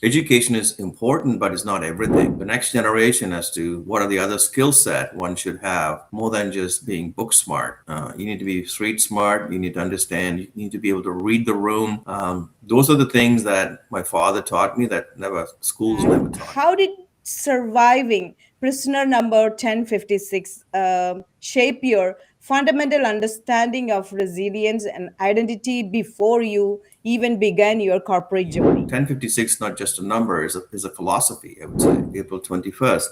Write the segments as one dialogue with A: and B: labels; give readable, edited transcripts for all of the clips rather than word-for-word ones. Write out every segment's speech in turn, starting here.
A: Education is important, but it's not everything. The next generation as to what are the other skill set one should have more than just being book smart. You need to be street smart. You need to understand. You need to be able to read the room. Those are the things that my father taught me that never schools never
B: And
A: taught.
B: how did surviving prisoner number 1056 shape your fundamental understanding of resilience and identity before you even began your corporate journey?
A: 1056, not just a number, is a philosophy, I would say. April 21st.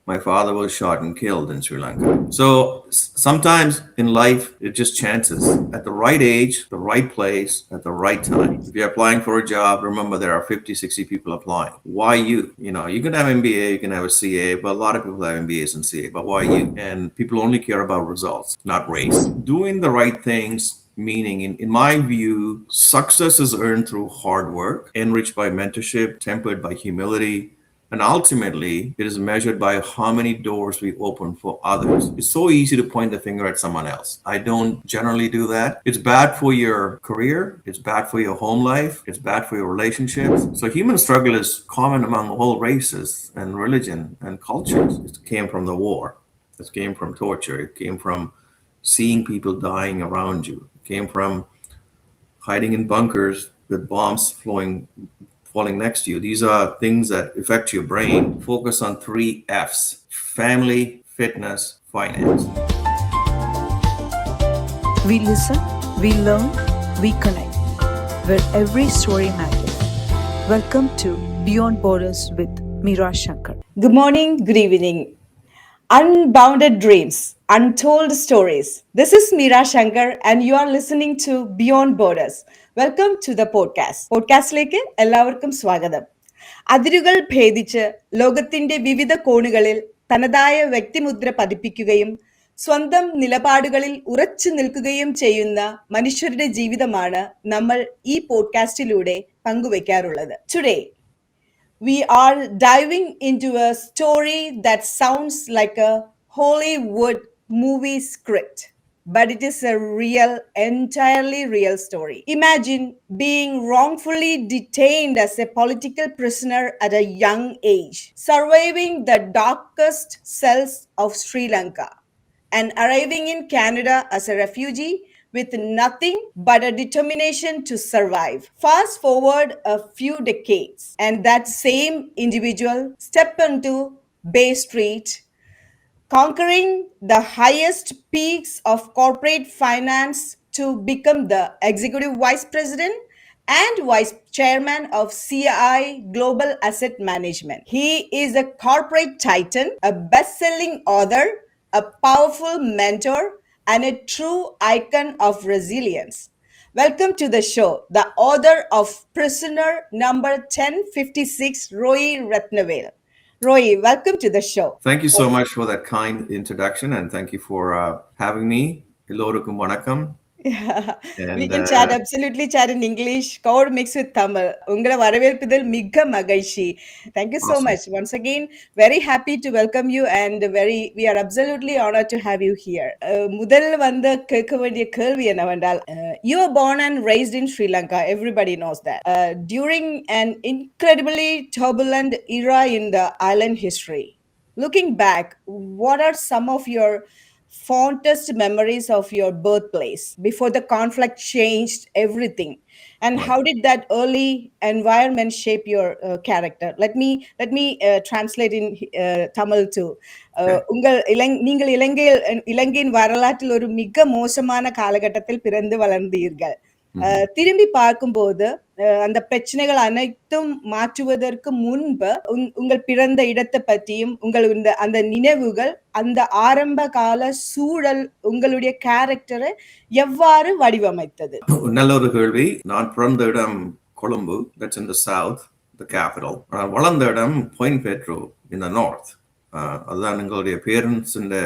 A: My father was shot and killed in Sri Lanka. So sometimes in life, it's just chances. At the right age, the right place, at the right time. If you're applying for a job, remember there are 50, 60 people applying. Why you? You know, you can have MBA, you can have a CA, but a lot of people have MBAs and CA, but why you? And people only care about results, not race. Doing the right things, meaning in my view, success is earned through hard work, enriched by mentorship, tempered by humility, and ultimately, it is measured by how many doors we open for others. It's so easy to point the finger at someone else. I don't generally do that. It's bad for your career. It's bad for your home life. It's bad for your relationships. So human struggle is common among all races and religion and cultures. It came from the war. It came from torture. It came from seeing people dying around you. It came from hiding in bunkers with bombs falling next to you. These are things that affect your brain. Focus on three F's: family, fitness, finance.
C: We listen, we learn, we connect, where every story matters. Welcome to Beyond Borders with Meera Shankar.
B: Good morning, good evening. Unbounded dreams, untold stories. This is Meera Shankar, and you are listening to Beyond Borders. Welcome to the podcast. പോഡ്കാസ്റ്റിലേക്ക് എല്ലാവർക്കും സ്വാഗതം. അതിരുകൾ ഭേദിച്ച് ലോകത്തിന്റെ വിവിധ കോണുകളിൽ തനതായ വ്യക്തിമുദ്ര പതിപ്പിക്കുകയും സ്വന്തം നിലപാടുകളിൽ ഉറച്ചു നിൽക്കുകയും ചെയ്യുന്ന മനുഷ്യരുടെ ജീവിതമാണ് നമ്മൾ ഈ പോഡ്കാസ്റ്റിലൂടെ പങ്കുവയ്ക്കാറുള്ളത്. Today, we are diving into a story that sounds like a Hollywood movie script, but it is a real, entirely real story. Imagine being wrongfully detained as a political prisoner at a young age, surviving the darkest cells of Sri Lanka, and arriving in Canada as a refugee with nothing but a determination to survive. Fast forward a few decades, and that same individual stepped onto Bay Street, conquering the highest peaks of corporate finance to become the executive vice president and vice chairman of CI Global Asset Management. He is a corporate titan, a best-selling author, a powerful mentor, and a true icon of resilience. Welcome to the show, the author of Prisoner Number 1056, Roy Ratnavel. Roy, welcome to the show.
A: Thank you so much for that kind introduction, and thank you for having me. Elorukum vanakkam.
B: Yeah, we
A: And
B: can chat, absolutely chat in English, code mixed with Tamil. Ungala varavelpidal migga magaishi. Thank you so
A: awesome.
B: much. Once again, very happy to welcome you and we are absolutely honored to have you here. முதல் வந்த கேட்க வேண்டிய கேள்வி என்னவென்றால், you were born and raised in Sri Lanka. Everybody knows that. During an incredibly turbulent era in the island history. Looking back, what are some of your fondest memories of your birthplace before the conflict changed everything, and
A: Right.
B: how did that early environment shape your character? Let me translate in Tamil too.
A: Okay.
B: நீங்கள் இலங்கையின் வரலாற்றில் ஒரு மிக மோசமான காலகட்டத்தில் பிறந்து வளர்ந்தீர்கள்.
A: Mhm.
B: திரும்பி பார்க்கும்போது அந்த பிரச்சனைகள் அனைத்தும் மாற்றுவதற்கு முன்பு உங்கள் பிறந்த இடத்தை பற்றியும் உங்கள் அந்த நினைவுகள், அந்த ஆரம்ப கால சூழல் உங்களுடைய கேரக்டரை எவ்வாறு வடிவமைத்தது?
A: நல்ல ஒரு கேள்வி. நான் பிறந்த இடம் Colombo, that's in the south, the capital. நான் வளர்ந்த இடம் Point Petro in the north. அதுதான் எங்களுடைய parents in the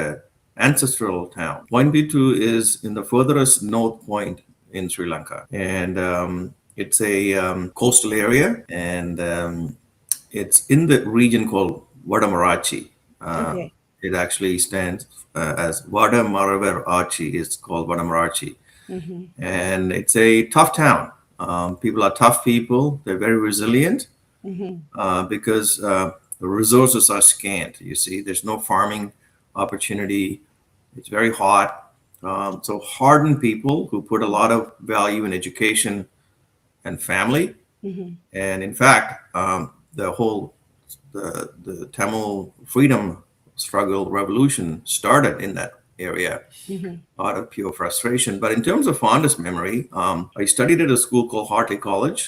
A: ancestral town. Point Petro is in the furthest north point in Sri Lanka, and it's a coastal area, and it's in the region called Vadamarachi.
B: Okay.
A: It actually stands as Vadamarachi. It's called Vadamarachi, and it's a tough town. People are tough people. They're very resilient. because the resources are scant. You see, there's no farming opportunity. It's very hot. So hardened people who put a lot of value in education and family. And in fact, the Tamil freedom struggle revolution started in that area out of pure frustration. But in terms of fondest memory, I studied at a school called Hartley College.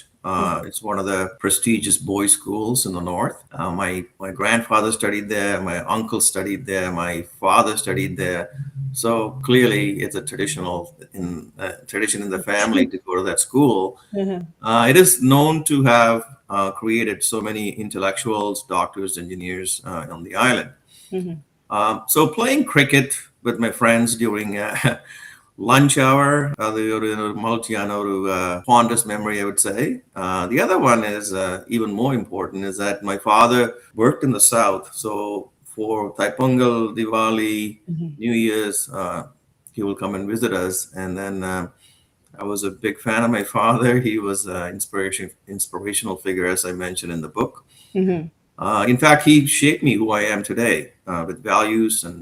A: It's one of the prestigious boys' schools in the north. My grandfather studied there. My uncle studied there. My father studied there. So clearly, it's a tradition in the family to go to that school. It is known to have created so many intellectuals, doctors, engineers on the island. So playing cricket with my friends during lunch hour, അത് ഒരു multi-ആണ് ഒരു fondest memory, I would say. The other one is even more important is that my father worked in the South. So for Taipongal, Diwali, New Year's, he will come and visit us. And then I was a big fan of my father. He was an inspirational figure, as I mentioned in the book. In fact, he shaped me who I am today with values and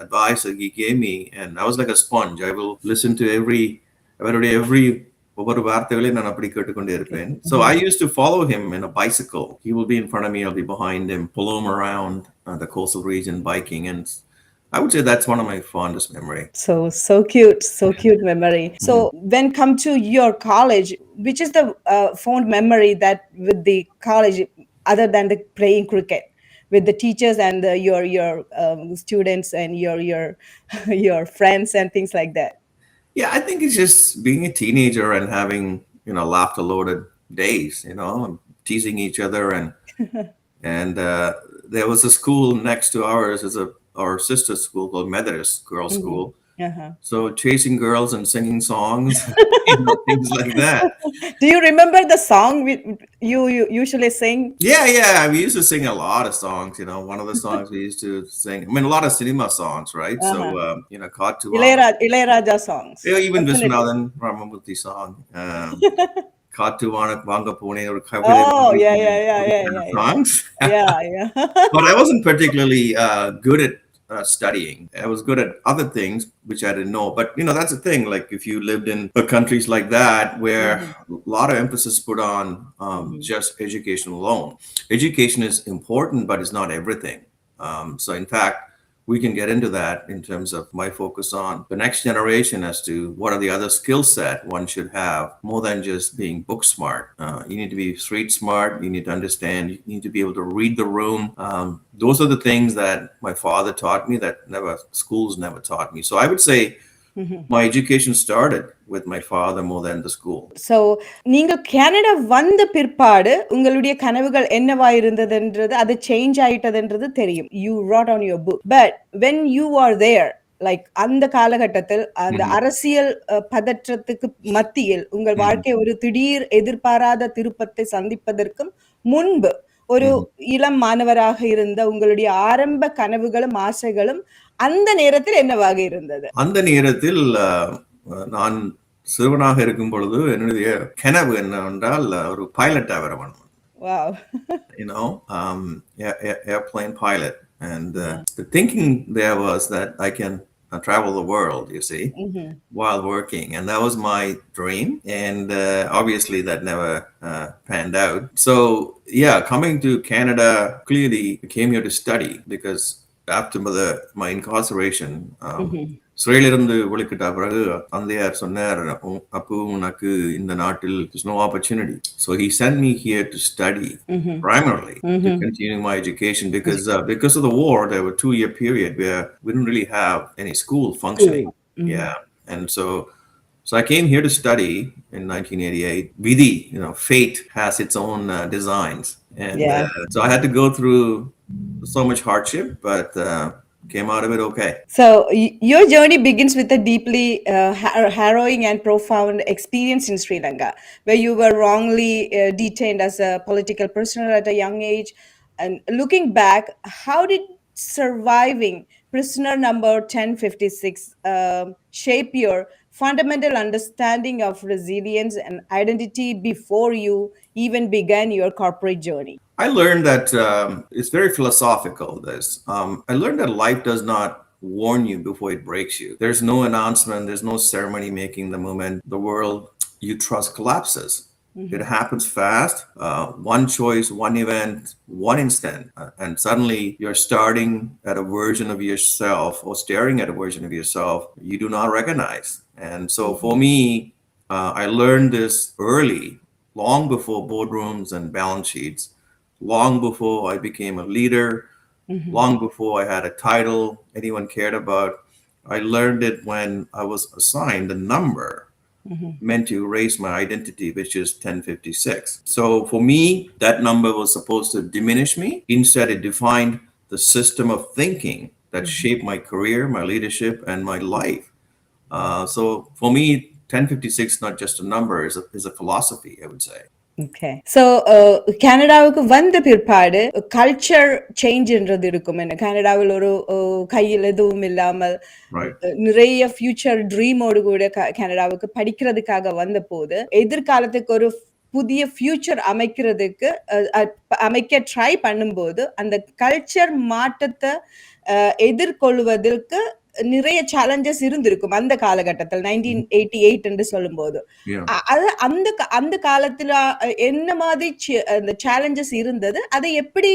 A: advice that he gave me. And I was like a sponge. I will listen to every ஒவ்வொரு வார்த்தைகளையும் நான் அப்படி கேட்டுக்கொண்டே இருப்பேன். So I used to follow him in a bicycle. He will be in front of me, I'll be behind him, pull him around the coastal region biking. And I would say that's one of my fondest memory.
B: So cute memory. So when come to your college, which is the fond memory that with the college, other than the playing cricket with the teachers and your students and your your friends and things like that?
A: Yeah, I think it's just being a teenager and having, laughter loaded days, and teasing each other. And there was a school next to ours, our sister school called Methodist Girls School. So chasing girls and singing songs, things like that.
B: Do you remember the song you usually sing?
A: Yeah. We used to sing a lot of songs. One of the songs we used to sing. I mean, a lot of cinema songs, right? So,
B: Ilayaraja songs.
A: Yeah, even
B: Definitely.
A: Viswanathan Ramamurthy song. Kaatu Vanga Pune or
B: Oh, yeah.
A: songs.
B: Yeah.
A: But I wasn't particularly good at studying. I was good at other things which I didn't know. But that's the thing. Like if you lived in countries like that where a lot of emphasis put on just education alone. Education is important, but it's not everything. So in fact, we can get into that in terms of my focus on the next generation as to what are the other skill set one should have more than just being book smart. You need to be street smart. You need to understand. You need to be able to read the room. Those are the things that my father taught me that schools never taught me. So I would say my education started with my father more than the school.
B: So நீங்க Canada வந்த பிற்பாடு உங்களுடைய கனவுகள் என்னவா இருந்ததுன்றது அது change ஆயிட்டதுன்றது தெரியும். You wrote on your book. But when you are there, like அந்த காலகட்டத்தில் அந்த அரசியல் பதற்றத்துக்கு மத்தியில் உங்கள் வாழ்க்கை ஒரு திடீர் எதிர்பாராத திருப்பத்தை சந்திப்பதற்கும் முன்பு ஒரு இளம் மாணவராக இருந்த உங்களுடைய ஆரம்ப கனவுகளும் ஆசைகளும் அந்த நேரத்தில் என்னவாக இருந்தது?
A: அந்த நேரத்தில் நான் சிறுவனாக இருக்கும் பொழுது என்னுடைய கனவு என்னவென்றால் ஒரு பைலட்டா வர வேண்டும்.
B: Wow.
A: Airplane pilot. And the thinking there was that I can travel the world, you see, while working. And that was my dream. And obviously that never panned out. So, yeah, coming to Canada, clearly I came here to study because after my incarceration, சிறையிலிருந்து வெளிக்கிட்ட பிறகு தந்தையார் சொன்னார், அப்பு உனக்கு இந்த நாட்டில் there's no opportunity. So he sent me here to study primarily to continue my education because of the war there were 2-year period where we didn't really have any school functioning. Yeah. And so I came here to study in 1988. Vidhi, fate has its own designs. And so I had to go through so much hardship, but came out of it okay.
B: So your journey begins with a deeply harrowing and profound experience in Sri Lanka, where you were wrongly detained as a political prisoner at a young age. And looking back, how did surviving prisoner number 1056 shape your fundamental understanding of resilience and identity before you even began your corporate journey?
A: I learned that it's very philosophical. I learned that life does not warn you before it breaks you. There's no announcement. There's no ceremony making the moment the world you trust collapses. It happens fast. One choice, one event, one instant, and suddenly you're starting at a version of yourself or staring at a version of yourself you do not recognize. And so for me, I learned this early, long before boardrooms and balance sheets, long before I became a leader, long before I had a title anyone cared about. I learned it when I was assigned a number meant to erase my identity, which is 1056. So for me, that number was supposed to diminish me. Instead, it defined the system of thinking that shaped my career, my leadership, and my life. So for me, 1056 not just a number, is a philosophy, I would say.
B: Okay so கனடாவுக்கு வந்த பிற்பாடு culture சேஞ்ச்ன்றது இருக்கும் என்ன கனடாவில் ஒரு கையில் எதுவும் இல்லாமல்
A: Right.
B: நிறைய ஃபியூச்சர் ட்ரீமோடு கூட கனடாவுக்கு படிக்கிறதுக்காக வந்த போது எதிர்காலத்துக்கு ஒரு புதிய ஃபியூச்சர் அமைக்கிறதுக்கு அமைக்க ட்ரை பண்ணும்போது அந்த கல்ச்சர் மாற்றத்தை எதிர்கொள்வதற்கு நிறைய சேலஞ்சஸ் இருந்திருக்கும் அந்த காலகட்டத்தில் 1988 என்று சொல்லும் போது
A: Yeah.
B: அது அந்த அந்த காலத்துல என்ன மாதிரி அந்த சேலஞ்சஸ் இருந்தது அதை எப்படி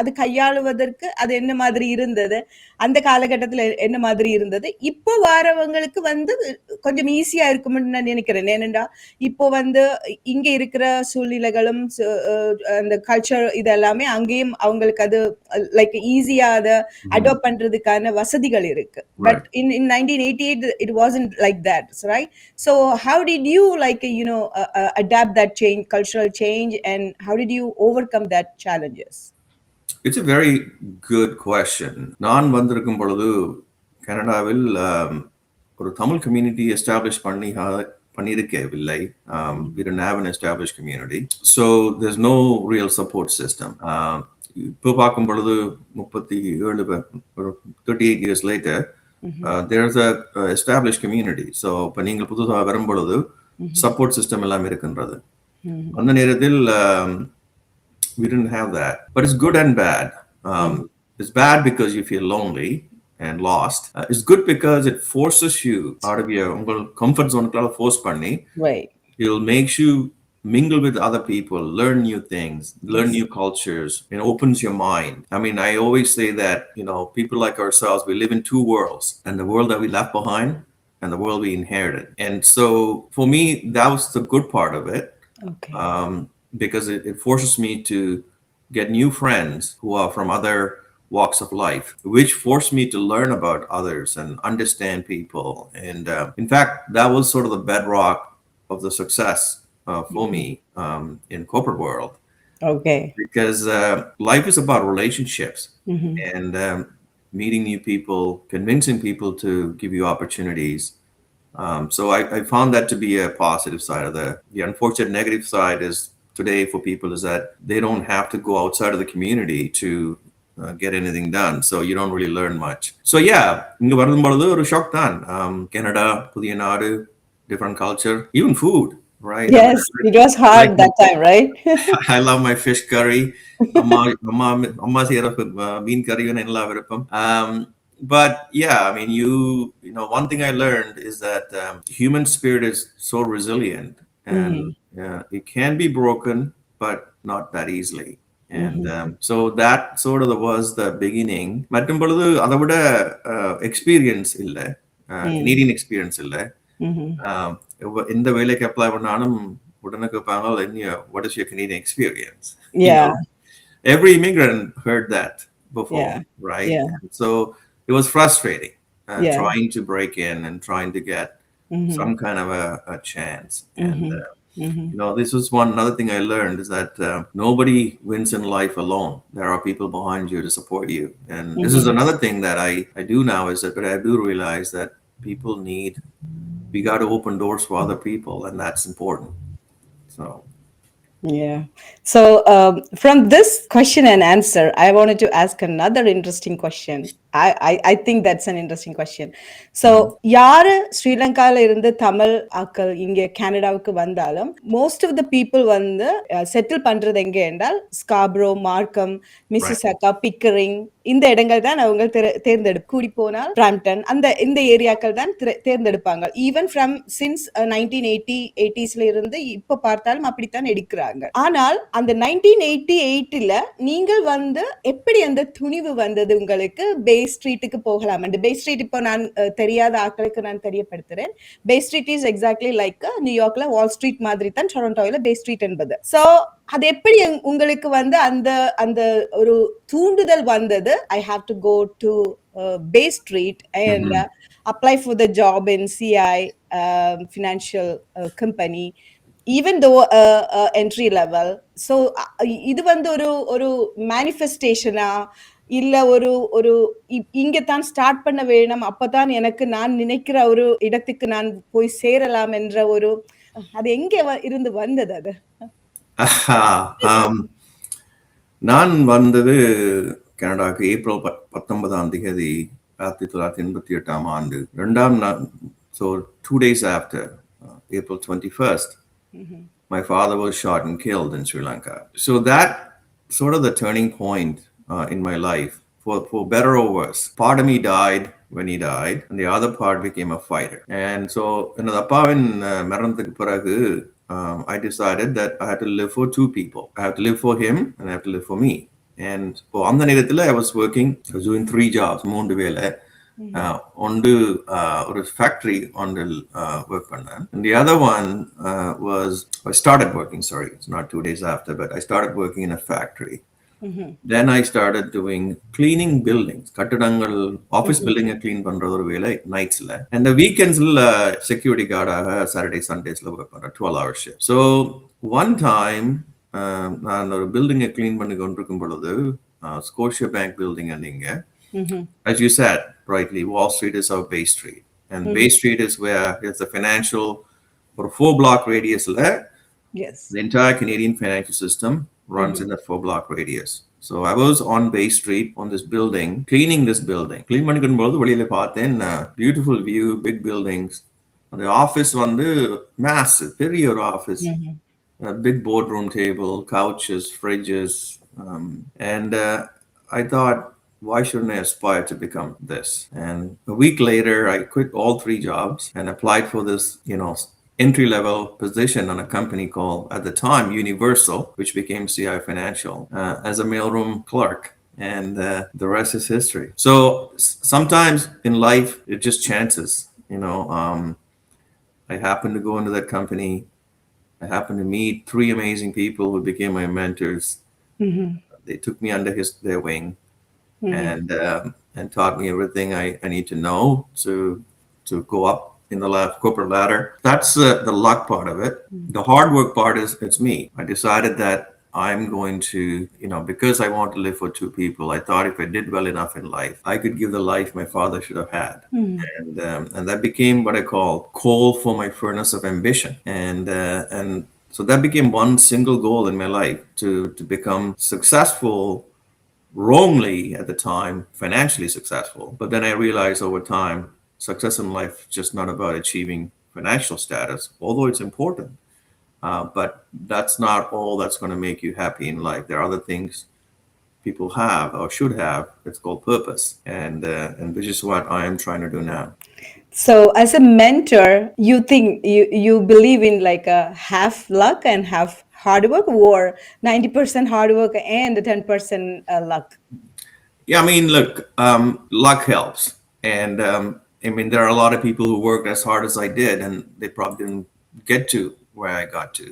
B: அது கையாளுவதற்கு அது என்ன மாதிரி இருந்தது அந்த காலகட்டத்துல என்ன மாதிரி இருந்தது இப்போ வாரவங்களுக்கு வந்து கொஞ்சம் ஈஸியா இருக்கும்னு நான் நினைக்கிறேன் ஏனென்றா இப்போ வந்து இங்க இருக்கிற சூழ்நிலைகளும் அந்த கல்ச்சர் இதெல்லாமே அங்கேயும் அவங்களுக்கு அது லைக் ஈஸியா அதை அடாப்ட் பண்றதுக்கான வசதிகள் இருக்கு but in 1988 it wasn't like that, right? So how did you adapt that change, cultural change, and how did you overcome that challenges?
A: It's a very good question. நான் வந்திருக்கும் பொழுது கனடாவில் ஒரு தமிழ் கம்யூனிட்டி எஸ்டாப்ளிஷ் பண்ணியிருக்கவில்லை. We didn't have an established community, so there's no real support system. இப்போ பார்க்கும் பொழுது 38 years later, there's a established community. So இப்போ நீங்கள் புதுசாக வரும் பொழுது சப்போர்ட் சிஸ்டம் எல்லாம் இருக்கின்றது. அந்த நேரத்தில் we didn't have that, but it's good and bad. It's bad because you feel lonely and lost. It's good because it forces you out of your comfort zone. Force பண்ணி,
B: Right.
A: It'll make you mingle with other people, learn new things, learn new cultures, and opens your mind. I mean, I always say that, people like ourselves, we live in two worlds, and the world that we left behind and the world we inherited. And so for me, that was the good part of it.
B: Okay.
A: Because it forces me to get new friends who are from other walks of life, which forced me to learn about others and understand people. And in fact, that was sort of the bedrock of the success for me in corporate world.
B: Okay.
A: Because life is about relationships and meeting new people, convincing people to give you opportunities. So I found that to be a positive side of the unfortunate negative side is today for people is that they don't have to go outside of the community to get anything done. So you don't really learn much. So yeah, இங்க வரும்பொழுது ஒரு shock தான். Canada, புதிய நாடு, different culture, even food, right?
B: Yes, it was hard that time, right?
A: I love my fish curry. அம்மா செய்யற மீன் கறி நல்லா விருப்பம். But yeah, I mean, one thing I learned is that human spirit is so resilient and it can be broken, but not that easily. And so that sort of was the beginning. மற்றும் பொழுது அதை விட experience இல்லை, Canadian experience இல்லை. இந்த வேலைக்கு apply பண்ணாலும் உடனே கேட்பாங்க, what is your Canadian experience?
B: Yeah.
A: Every immigrant heard that before, right?
B: Yeah.
A: And so it was frustrating
B: Yeah.
A: trying to break in and trying to get some kind of a chance. And this was another thing I learned is that nobody wins in life alone. There are people behind you to support you. And this is another thing that I do now is that, but I do realize that we got to open doors for other people, and that's important. So
B: Yeah. So, from this question and answer, I wanted to ask another interesting question. I think that's an interesting question. So, யாரு ஸ்ரீலங்கால இருந்து தமிழ் ஆக்கள் இங்க கனடாவுக்கு வந்தாலும் most of the people வந்து settle பண்றது எங்க என்றால் ஸ்காப்ரோ, மார்க்கம்,
A: Right.
B: மிசிசாகா, பிக்கரிங் இந்த இடங்கள் தான் அவங்க தேர்ந்தெடுப்பு. கூடி போனால் பிராம்டன் இந்த ஏரியாக்கள் தான் தேர்ந்தெடுப்பாங்க. ஈவன் ஃப்ரம் சின்ஸ் 1980 இருந்து இப்ப பார்த்தாலும் அப்படித்தான் எடுக்கிறாங்க. ஆனால் அந்த 1988ல நீங்கள் வந்து எப்படி அந்த துணிவு வந்தது உங்களுக்கு பே ஸ்ட்ரீட்டுக்கு போகலாம்? அந்த பே ஸ்ட்ரீட் இப்போ நான் தெரியாத ஆட்களுக்கு நான் தெரியப்படுத்துறேன். Bay street is exactly like நியூயார்க்ல வால் ஸ்ட்ரீட் மாதிரி தான் டொரண்டோவில் பே ஸ்ட்ரீட் என்பது. சோ அது எப்படி உங்களுக்கு வந்து அந்த அந்த ஒரு தூண்டுதல் வந்தது? I have to go to Bay Street and
A: Mm-hmm.
B: apply for the job in CI financial company, even though entry level. So இது வந்து ஒரு ஒரு மேனிஃபெஸ்டேஷனா இல்ல ஒரு ஒரு இங்க தான் ஸ்டார்ட் பண்ண வேணும், அப்பதான் எனக்கு நான் நினைக்கிற ஒரு இடத்துக்கு நான் போய் சேரலாம் என்ற ஒரு அது எங்க இருந்து வந்தது அது?
A: um, நான் வந்தது கனடாக்கு ஏப்ரல் 19ஆம் தேதி 1988ஆம் ஆண்டு. ரெண்டாம் நாள், so 2 days after, April 21st, my father was shot and killed in Sri Lanka. So that sort of the turning point in my life, for better or worse. Part of me died when he died, and the other part became a fighter. And so, என்னோட அப்பாவின் மரணத்துக்கு பிறகு, I decided that I had to live for two people. I have to live for him, and I have to live for me. And so, அந்த நேரத்தில் I was doing 3 jobs, 3 வேலை. ஒன்று ஒரு factory ஒன்றில் ஒர்க் பண்ணேன். And the other one was, I started working, sorry, it's not 2 days after, but I started working in a factory. Then I started doing cleaning buildings, கட்டடங்கள், office பில்டிங்கை clean பண்ணுற ஒரு வேலை நைட்ஸில். அண்ட் வீக்கெண்ட்ஸில் செக்யூரிட்டி கார்டாக சாட்டர்டே சண்டேஸில் ஒர்க் பண்ணுறேன், 12 hour shift. So one time நான் ஒரு பில்டிங்கை clean பண்ணி கொண்டிருக்கும் பொழுது, ஸ்கோஷியா பேங்க் பில்டிங் நீங்க, as you said rightly, Wall Street is our Bay Street. And Bay Street is where it's the financial, or 4-block radius.
B: Yes.
A: The entire Canadian financial system runs in that 4-block radius. So I was on Bay Street on this building, cleaning this building. Clean பண்ணிக்கும்போது வெளியில பார்த்தேன், beautiful view, big buildings. The office வந்து massive, பெரிய ஒரு office. A big boardroom table, couches, fridges. And I thought, why shouldn't I aspire to become this? And a week later, I quit all 3 jobs and applied for this, entry-level position on a company called, at the time, Universal, which became CI Financial, as a mailroom clerk. And the rest is history. So sometimes in life, it just chances. I happened to go into that company. I happened to meet 3 amazing people who became my mentors. They took me under their wing. And taught me everything I need to know to go up in the corporate ladder. That's the luck part of it. The hard work part is, it's me. I decided that I'm going to, because I want to live for 2 people, I thought if I did well enough in life, I could give the life my father should have had. And that became what I call coal for my furnace of ambition. And so that became one single goal in my life, to become successful, wrongly at the time, financially successful. But then I realized over time, success in life is just not about achieving financial status, although it's important. But that's not all that's going to make you happy in life. There are other things people have or should have. It's called purpose. And which is what I am trying to do now.
B: So as a mentor, you think you believe in like a half luck and half hard work, or 90% hard work and 10% luck?
A: Yeah, I mean, look, luck helps. And I mean, there are a lot of people who worked as hard as I did, and they probably didn't get to where I got to.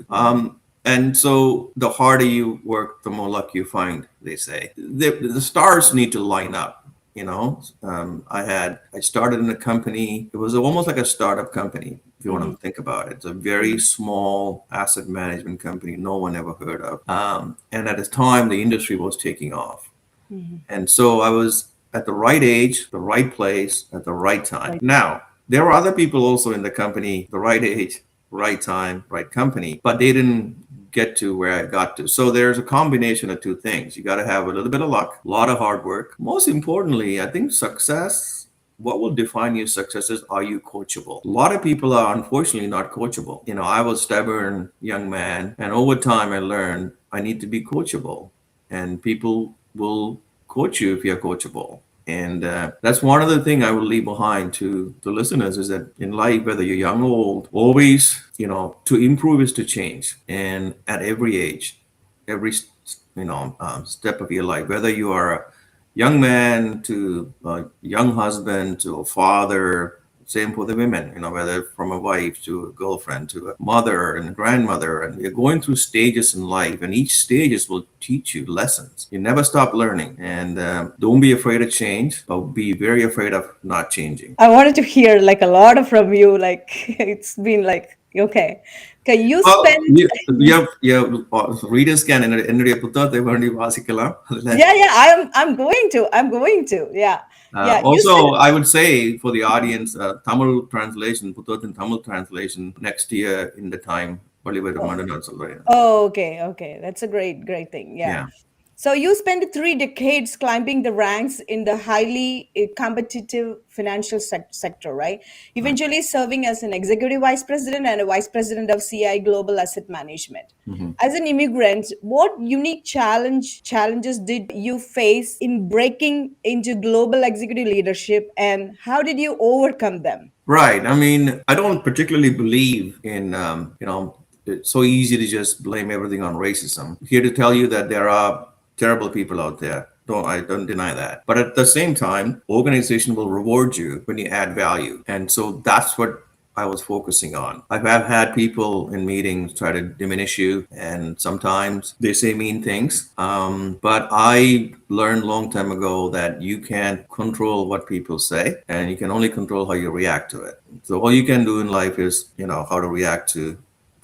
A: And so the harder you work, the more luck you find, they say. The stars need to line up. I started in a company. It was almost like a startup company, if you want to think about it. It's a very small asset management company no one ever heard of. And at the time, the industry was taking off. And so I was at the right age, the right place, at the right time. Now, there were other people also in the company, the right age, right time, right company, but they didn't get to where I got to. So there's a combination of two things. You got to have a little bit of luck, a lot of hard work. Most importantly, I think success, what will define your success is, are you coachable? A lot of people are unfortunately not coachable. I was a stubborn young man, and over time I learned I need to be coachable, and people will coach you if you're coachable. And that's one of the things I will leave behind to the listeners, is that in life, whether you're young or old, always, to improve is to change. And at every age, every, step of your life, whether you are a young man to a young husband to a father, same for the women, whether from a wife to a girlfriend to a mother and a grandmother. And you're going through stages in life, and each stages will teach you lessons. You never stop learning. And don't be afraid of change, but be very afraid of not changing.
B: I wanted to hear like a lot of from you. Like it's been like okay, okay. You
A: Well,
B: spent
A: readers can என்னுடைய புத்தகத்தை வேண்டி வாசிக்கலாம்.
B: yeah, yeah. I'm going to. Yeah, yeah. You
A: Also,
B: spent
A: I would say for the audience, Tamil translation, புத்தகத்தின் Tamil translation next year in the time வெளிவருமான்னு நான் சொல்றேன்.
B: oh, okay, okay. That's a great thing. Yeah.
A: Yeah.
B: So you spent 3 decades climbing the ranks in the highly competitive financial sector, right?
A: Right.
B: Eventually serving as an executive vice president and a vice president of CI Global Asset Management. As an immigrant, what unique challenges did you face in breaking into global executive leadership, and how did you overcome them?
A: Right. I mean, I don't particularly believe in, it's so easy to just blame everything on racism. Here to tell you that there are terrible people out there. I don't deny that. But at the same time, organization will reward you when you add value. And so that's what I was focusing on. I've had people in meetings try to diminish you, and sometimes they say mean things. But I learned a long time ago that you can't control what people say, and you can only control how you react to it. So all you can do in life is, how to react to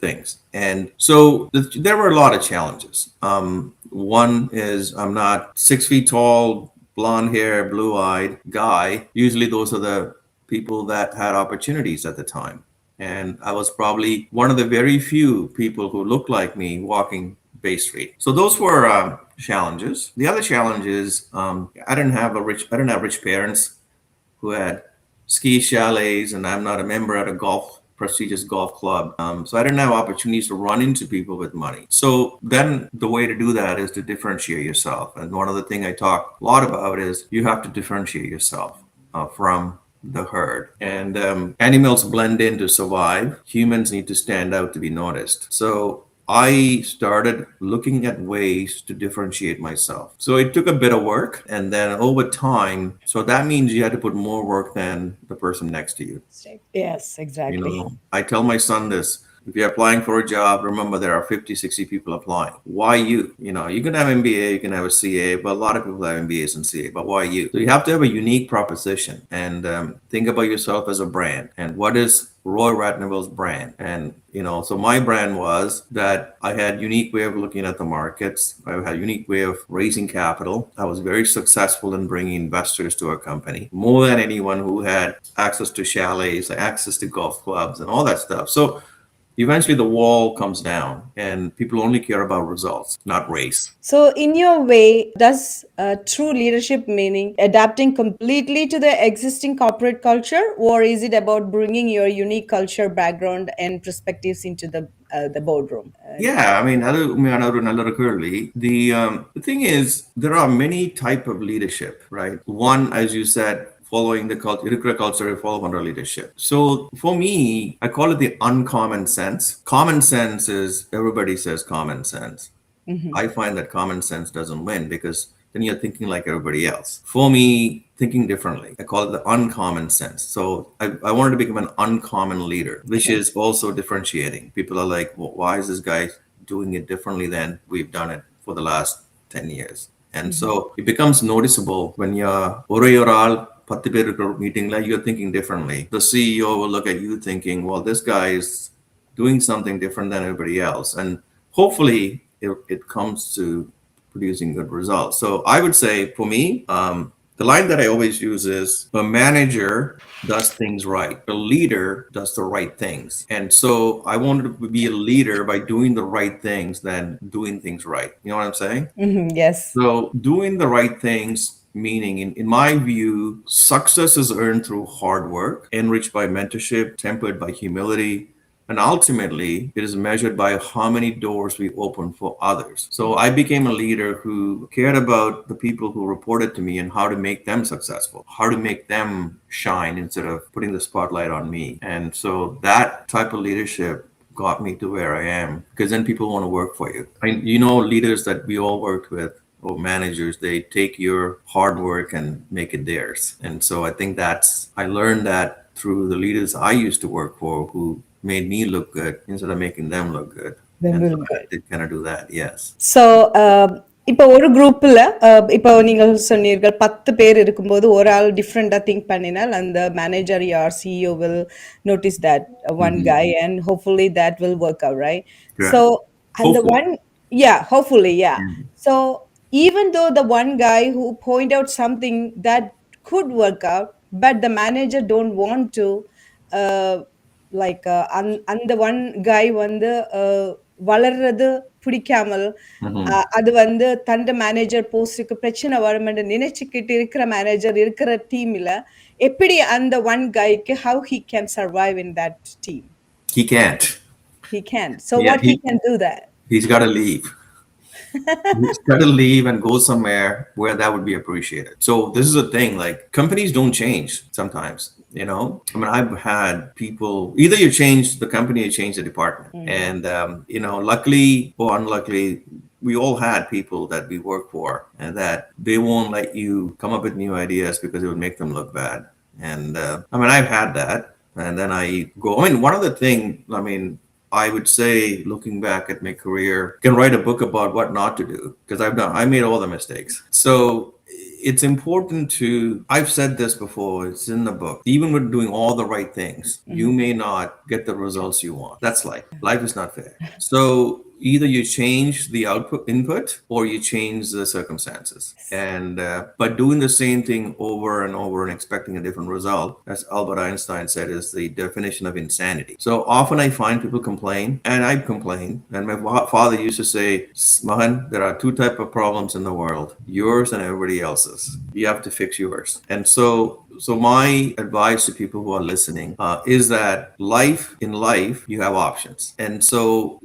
A: things. And so there were a lot of challenges. One is, I'm not 6 feet tall, blonde hair, blue eyed guy. Usually those are the people that had opportunities at the time. And I was probably one of the very few people who looked like me walking Bay Street. So those were challenges. The other challenge is, I didn't have rich parents who had ski chalets, and I'm not a member at a prestigious golf club. So I didn't have opportunities to run into people with money. So then the way to do that is to differentiate yourself. And one of the things I talk a lot about is you have to differentiate yourself from the herd. And animals blend in to survive. Humans need to stand out to be noticed. So I started looking at ways to differentiate myself. So it took a bit of work, and then over time, so that means you had to put more work than the person next to you.
B: Yes, exactly.
A: I tell my son this: if you're applying for a job, remember there are 50, 60 people applying. Why you? You can have MBA, you can have a CA, but a lot of people have MBAs and CA, but why you? So you have to have a unique proposition, and think about yourself as a brand. And what is Roy Ratnavel's brand? And so my brand was that I had unique way of looking at the markets. I had a unique way of raising capital. I was very successful in bringing investors to our company, more than anyone who had access to chalets, access to golf clubs, and all that stuff. So eventually the wall comes down, and people only care about results, not race.
B: So, in your way, does true leadership meaning adapting completely to the existing corporate culture, or is it about bringing your unique culture, background, and perspectives into the boardroom?
A: Yeah, I mean, the thing is, there are many type of leadership, right? One, as you said, following the culture, follow under leadership. So for me, I call it the uncommon sense. Common sense is, everybody says common sense. I find that common sense doesn't win, because then you're thinking like everybody else. For me, thinking differently, I call it the uncommon sense. So I wanted to become an uncommon leader, which is also differentiating. People are like, well, why is this guy doing it differently than we've done it for the last 10 years? And so it becomes noticeable when you're oral 10 பேர் இருக்கிற மீட்டிங்ல, you're thinking differently. The CEO will look at you thinking, well, this guy is doing something different than everybody else. And hopefully it comes to producing good results. So I would say for me, The line that I always use is a manager does things right. A leader does the right things. And so I wanted to be a leader by doing the right things than doing things right. You know what I'm saying?
B: Mhm, yes.
A: So doing the right things, meaning in my view, success is earned through hard work, enriched by mentorship, tempered by humility, and ultimately, it is measured by how many doors we open for others. So I became a leader who cared about the people who reported to me and how to make them successful, how to make them shine instead of putting the spotlight on me. And so that type of leadership got me to where I am because then people want to work for you. Leaders that we all worked with or managers, they take your hard work and make it theirs. And so I think I learned that through the leaders I used to work for who made me look good instead of making them look good.
B: Then
A: And so
B: we'll
A: I
B: go.
A: did kind of do that, yes.
B: So இப்போ ஒரு குரூப்பில் இப்போ நீங்கள் சொன்னீர்கள் 10 பேர் இருக்கும்போது ஒரு ஆள் டிஃப்ரெண்டாக திங்க் பண்ணினால் அந்த manager R CEO will notice that one guy and hopefully that will work out, right?
A: Yeah.
B: So and the
A: Hopefully.
B: one, yeah, hopefully, yeah.
A: Mhm.
B: So even though the one guy who point out something that could work out, but the manager don't want to, uh, like அந்த one guy வந்து வளர்றது பிடிக்காமல்
A: Mhm.
B: அது வந்து தண்ட manager போஸ்டுக்கு பிரச்சனை வரும்னு நினைச்சுக்கிட்டு இருக்கிற மேனேஜர் இருக்கிற டீம்ல எப்படி அந்த ஒன் கைக்கு how he can survive in that team?
A: He can't.
B: He can't. So
A: Yeah,
B: what he can do that?
A: he's got to leave. He's got to leave and go somewhere where that would be appreciated. So this is a thing, like companies don't change sometimes, you know. I mean, I've had people, either you change the company or change the department. And, luckily or unluckily, we all had people that we work for and that they won't let you come up with new ideas because it would make them look bad. And, I've had that. And then I go, one of the thing, I would say, looking back at my career, can write a book about what not to do because I made all the mistakes. So it's important I've said this before, it's in the book. Even with doing all the right things, you may not get the results you want. That's life. Life is not fair. So either you change the input or you change the circumstances. And but doing the same thing over and over and expecting a different result, as Albert Einstein said, is the definition of insanity. So often I find people complain, and I complain, and my father used to say, Mahan, there are two types of problems in the world, yours and everybody else's. You have to fix yours. And so my advice to people who are listening is that in life, you have options. And so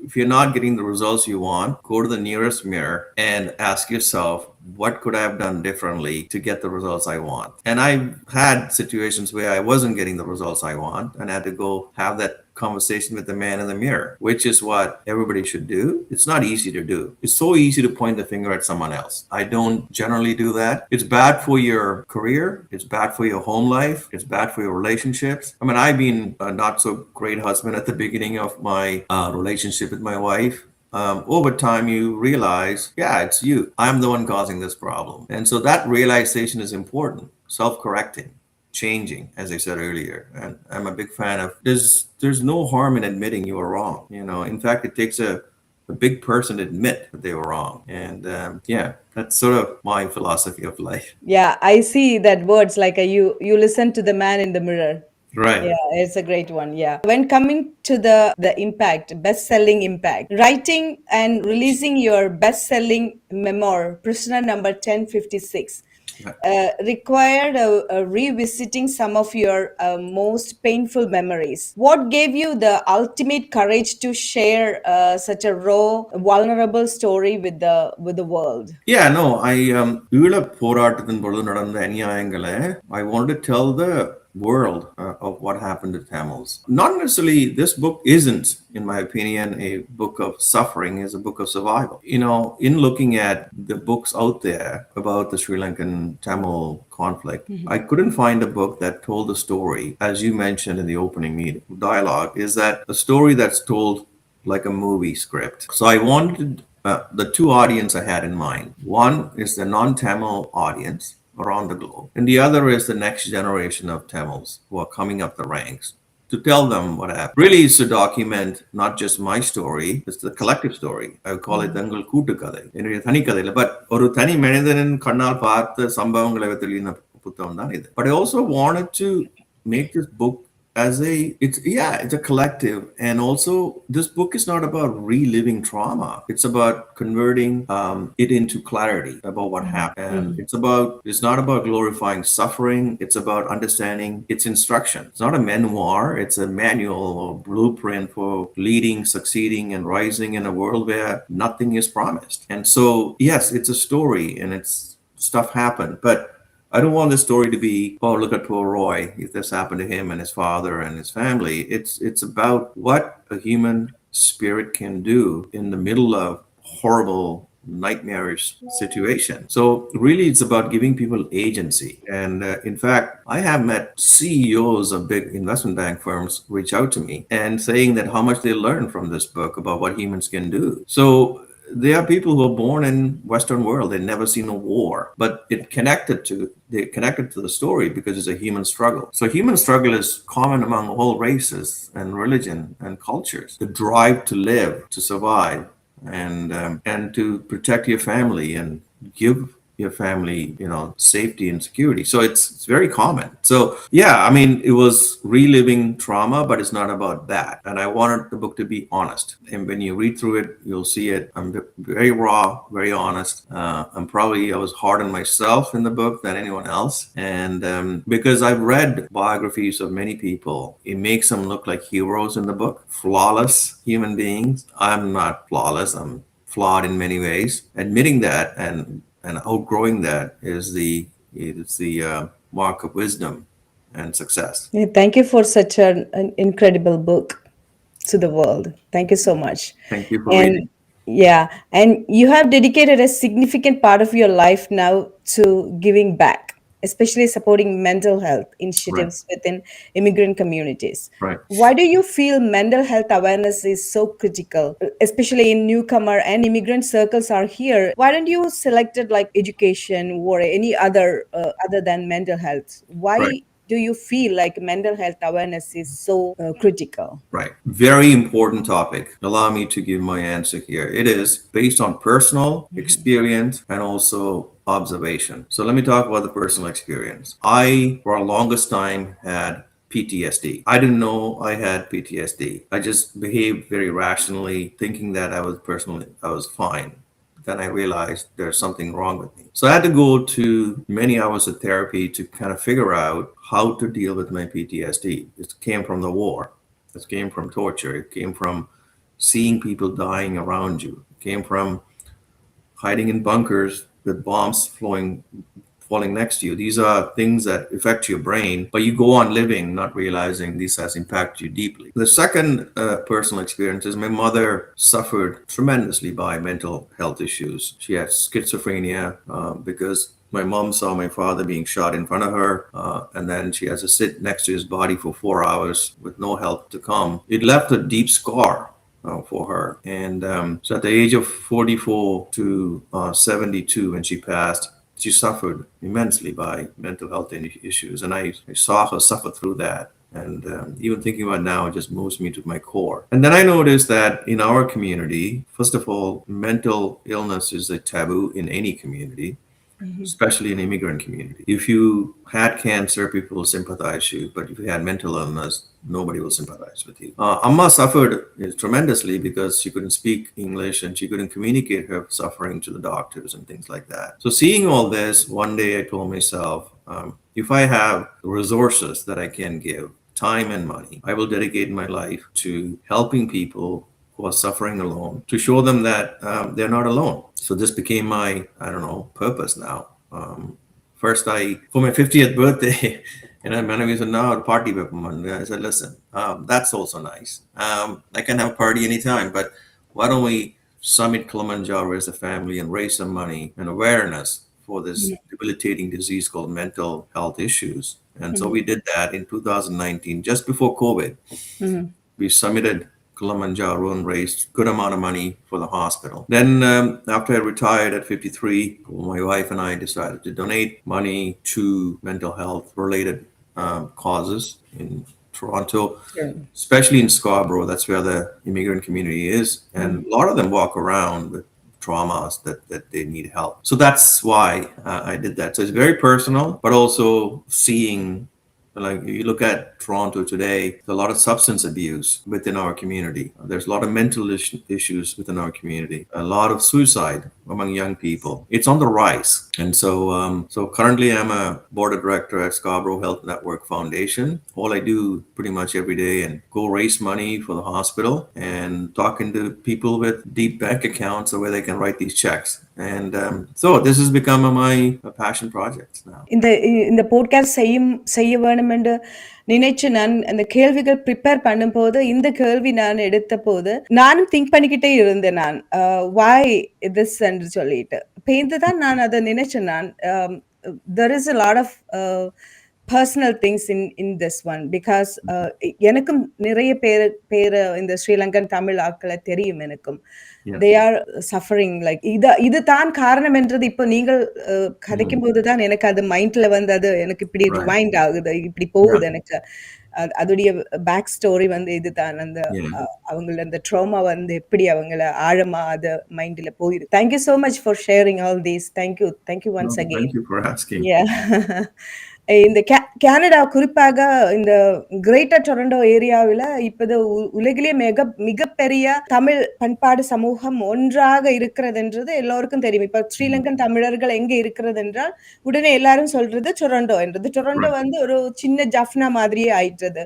A: if you're not getting the results you want, go to the nearest mirror and ask yourself, what could I have done differently to get the results I want? And I've had situations where I wasn't getting the results I want and I had to go have that conversation with the man in the mirror, which is what everybody should do. It's not easy to do. It's so easy to point the finger at someone else. I don't generally do that. It's bad for your career. It's bad for your home life. It's bad for your relationships. I've been a not so great husband at the beginning of my relationship with my wife. Over time, you realize, yeah, it's you. I'm the one causing this problem. And so that realization is important. Self-correcting, changing, as I said earlier. And I'm a big fan of there's no harm in admitting you were wrong. In fact, it takes a big person to admit that they were wrong. And that's sort of my philosophy of life.
B: Yeah, I see that words like you listen to the man in the mirror.
A: Right.
B: Yeah, it's a great one. Yeah. When coming to the impact, best-selling impact, writing and releasing your best-selling memoir, Prisoner Number 1056, required revisiting some of your most painful memories. What gave you the ultimate courage to share such a raw, vulnerable story with the world?
A: Yeah, no, ஈழ போராட்டத்தின் பொழுது நடந்த அநியாயங்களை I wanted to tell the world of what happened to Tamils. Not necessarily, this book isn't, in my opinion, a book of suffering, it's a book of survival. In looking at the books out there about the Sri Lankan Tamil conflict, I couldn't find a book that told the story, as you mentioned in the opening dialogue, is that a story that's told like a movie script. So I wanted the two audience I had in mind. One is the non-Tamil audience around the globe, and the other is the next generation of Tamils who are coming up the ranks, to tell them what happened. Really, is to document not just my story, it's the collective story. I would call it தங்கள் கூட்டு கதை, என்னுடைய தனி கதையில. But ஒரு தனி மனிதனின் கண்ணால் பார்த்த சம்பவங்களை புத்தகம் தான் இது. But I also wanted to make this book as it's a collective, and also this book is not about reliving trauma. It's about converting it into clarity about what happened. And it's not about glorifying suffering. It's about understanding its instruction. It's not a memoir. It's a manual or blueprint for leading, succeeding, and rising in a world where nothing is promised. And so yes, it's a story, and it's stuff happened, but I don't want this story to be, oh, look at poor Roy, if this happened to him and his father and his family. It's about what a human spirit can do in the middle of horrible, nightmarish situation. So really, it's about giving people agency. And in fact, I have met CEOs of big investment bank firms reach out to me and saying that how much they learned from this book about what humans can do. So they are people who are born in Western world. They've never seen a war, but they connected to the story because it's a human struggle. So human struggle is common among all races and religion and cultures. The drive to live, to survive, and to protect your family and give your family, safety and security. So it's very common. So yeah, I mean, it was reliving trauma, but it's not about that. And I wanted the book to be honest. And when you read through it, you'll see it. I'm very raw, very honest. I was hard on myself in the book than anyone else. And because I've read biographies of many people, it makes them look like heroes in the book, flawless human beings. I'm not flawless. I'm flawed in many ways. Admitting that and outgrowing that is the mark of wisdom and success.
B: Yeah, thank you for such an incredible book to the world. Thank you so much.
A: Thank you for
B: And
A: reading.
B: yeah, and you have dedicated a significant part of your life now to giving back, especially supporting mental health
A: Right,
B: initiatives within immigrant communities.
A: right.
B: Why do you feel mental health awareness is so critical, especially in newcomer and immigrant circles are here? Why don't you selected like education or any other than mental health? Why
A: Right.
B: do you feel like mental health awareness is so critical?
A: Right. Very important topic. Allow me to give my answer here. It is based on personal experience and also observation. So let me talk about the personal experience. I, for a longest time, had PTSD. I didn't know I had PTSD. I just behaved very rationally, thinking that I was fine. Then I realized there's something wrong with me. So I had to go to many hours of therapy to kind of figure out how to deal with my PTSD. It came from the war. It came from torture. It came from seeing people dying around you. It came from hiding in bunkers with bombs falling next to you. These are things that affect your brain, but you go on living not realizing this has impacted you deeply. The second personal experience is my mother suffered tremendously by mental health issues. She had schizophrenia because my mom saw my father being shot in front of her, and then she has to sit next to his body for 4 hours with no help to come. It left a deep scar for her. And so at the age of 44 to 72, when she passed, she suffered immensely by mental health issues. And I saw her suffer through that. And even thinking about it now, it just moves me to my core. And then I noticed that in our community, first of all, mental illness is a taboo in any community, especially in immigrant community. If you had cancer, people will sympathize you, but if you had mental illness, nobody will sympathize with you. Amma suffered tremendously because she couldn't speak English and she couldn't communicate her suffering to the doctors and things like that. So seeing all this, one day I told myself, if I have resources that I can give, time and money, I will dedicate my life to helping people who are suffering alone, to show them that they're not alone. So this became my, purpose now. First, for my 50th birthday, many said, no, party with Monday. I said, listen, that's also nice. I can have a party anytime, but why don't we summit Kilimanjaro as a family and raise some money and awareness for this debilitating disease called mental health issues. And so we did that in 2019, just before COVID. We summited Kilimanjaro and raised good amount of money for the hospital. Then after I retired at 53, my wife and I decided to donate money to mental health related causes in Toronto, especially in Scarborough. That's where the immigrant community is. And a lot of them walk around with traumas that they need help. So that's why I did that. So it's very personal, but also seeing, like you look at Toronto today, there's a lot of substance abuse within our community. There's a lot of mental issues within our community. A lot of suicide among young people. It's on the rise. And so currently I'm a board of director at Scarborough Health Network Foundation. All I do pretty much every day and go raise money for the hospital and talking to people with deep bank accounts where they can write these checks. And so this has become my passion project now.
B: இந்த podcast செய்ய வேணும் என்று நினைச்சு நான் அந்த கேள்விகள் prepare பண்ணும்போது இந்த கேள்வி நான் எடுத்த போது நானும் திங்க் பண்ணிக்கிட்டே இருந்தேன். நான் வாய் திஸ் என்று சொல்லிட்டு பேந்து தான் நான் அதை நினைச்சேன். நான் there is a lot of personal things in this one because எனக்கும் நிறைய பேர் இந்த ஸ்ரீலங்கன் தமிழ் ஆட்களை தெரியும். எனக்கும் they are suffering like இது தான் காரணம் என்றது இப்போ நீங்கள் கதைக்கும் போதுதான் எனக்கு அது மைண்ட்ல வந்து அது எனக்கு இப்படி ரிமைண்ட் ஆகுது, இப்படி போகுது. எனக்கு அதுடைய பேக் ஸ்டோரி வந்து இதுதான். அந்த அவங்கள அந்த ட்ராமா வந்து எப்படி அவங்கள ஆழமா அது மைண்ட்ல போயிருக்கு. Thank you so much for sharing all these. Thank you once again.
A: Thank you for asking.
B: இந்த கனடா குறிப்பாக இந்த கிரேட்டர் டொரண்டோ ஏரியாவில் இப்போது உலகிலே மிகப்பெரிய தமிழ் பண்பாடு சமூகம் ஒன்றாக இருக்கிறதுன்றது எல்லோருக்கும் தெரியும். இப்ப ஸ்ரீலங்கன் தமிழர்கள் எங்க இருக்கிறது என்றால் உடனே எல்லாரும் சொல்றது டொரண்டோ என்றது. டொரண்டோ வந்து ஒரு சின்ன ஜஃப்னா மாதிரியே ஆயிட்டது.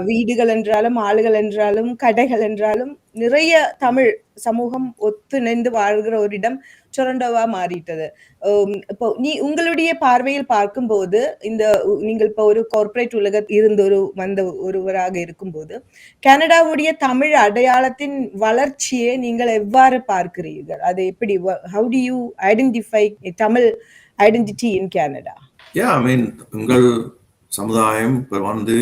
B: வீடுகள் என்றாலும் ஆளுகள் என்றாலும் கடைகள் என்றாலும் நிறைய தமிழ் சமூகம் ஒத்துணைந்து வாழ்கிற ஒரு இடம் டொரண்டோவா மாறிட்டது. இப்போ உங்களுடைய பார்வையில் பார்க்கும்போது நீங்கள் இப்போ ஒரு கார்ப்பரேட் உலகத்தில் இருந்து வந்த ஒருவராக இருக்கும்போது கனடாவுடைய தமிழ் அடையாளத்தின் வளர்ச்சியை நீங்கள் எவ்வாறு பார்க்கிறீர்கள்? அது எப்படி, how do you identify Tamil identity in Canada?
A: I mean, உங்கள் சமுதாயம் இப்போ வந்து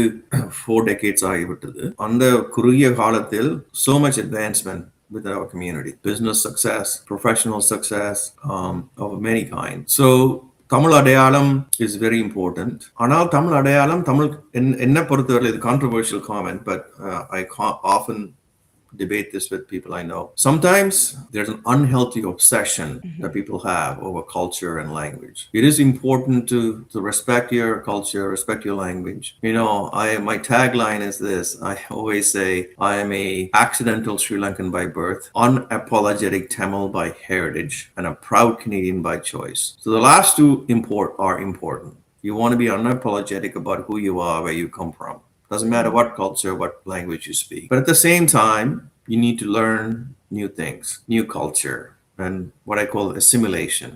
A: 4 decades ஆகிவிட்டது. அந்த குறுகிய காலத்தில் so much advancement with our community, business success, professional success of many kinds. So Tamil அடையாளம் is very important. ஆனால் தமிழ் அடையாளம் என்ன பொறுத்தவரை இது controversial comment, but I often debate this with people I know. Sometimes there's an unhealthy obsession that people have over culture and language. It is important to respect your culture, respect your language. You know, my tagline is this. I always say I am a accidental Sri Lankan by birth, unapologetic Tamil by heritage, and a proud Canadian by choice. So the last two are important. You want to be unapologetic about who you are, where you come from. Doesn't matter what culture, what language you speak. But at the same time, you need to learn new things, new culture, and what I call assimilation,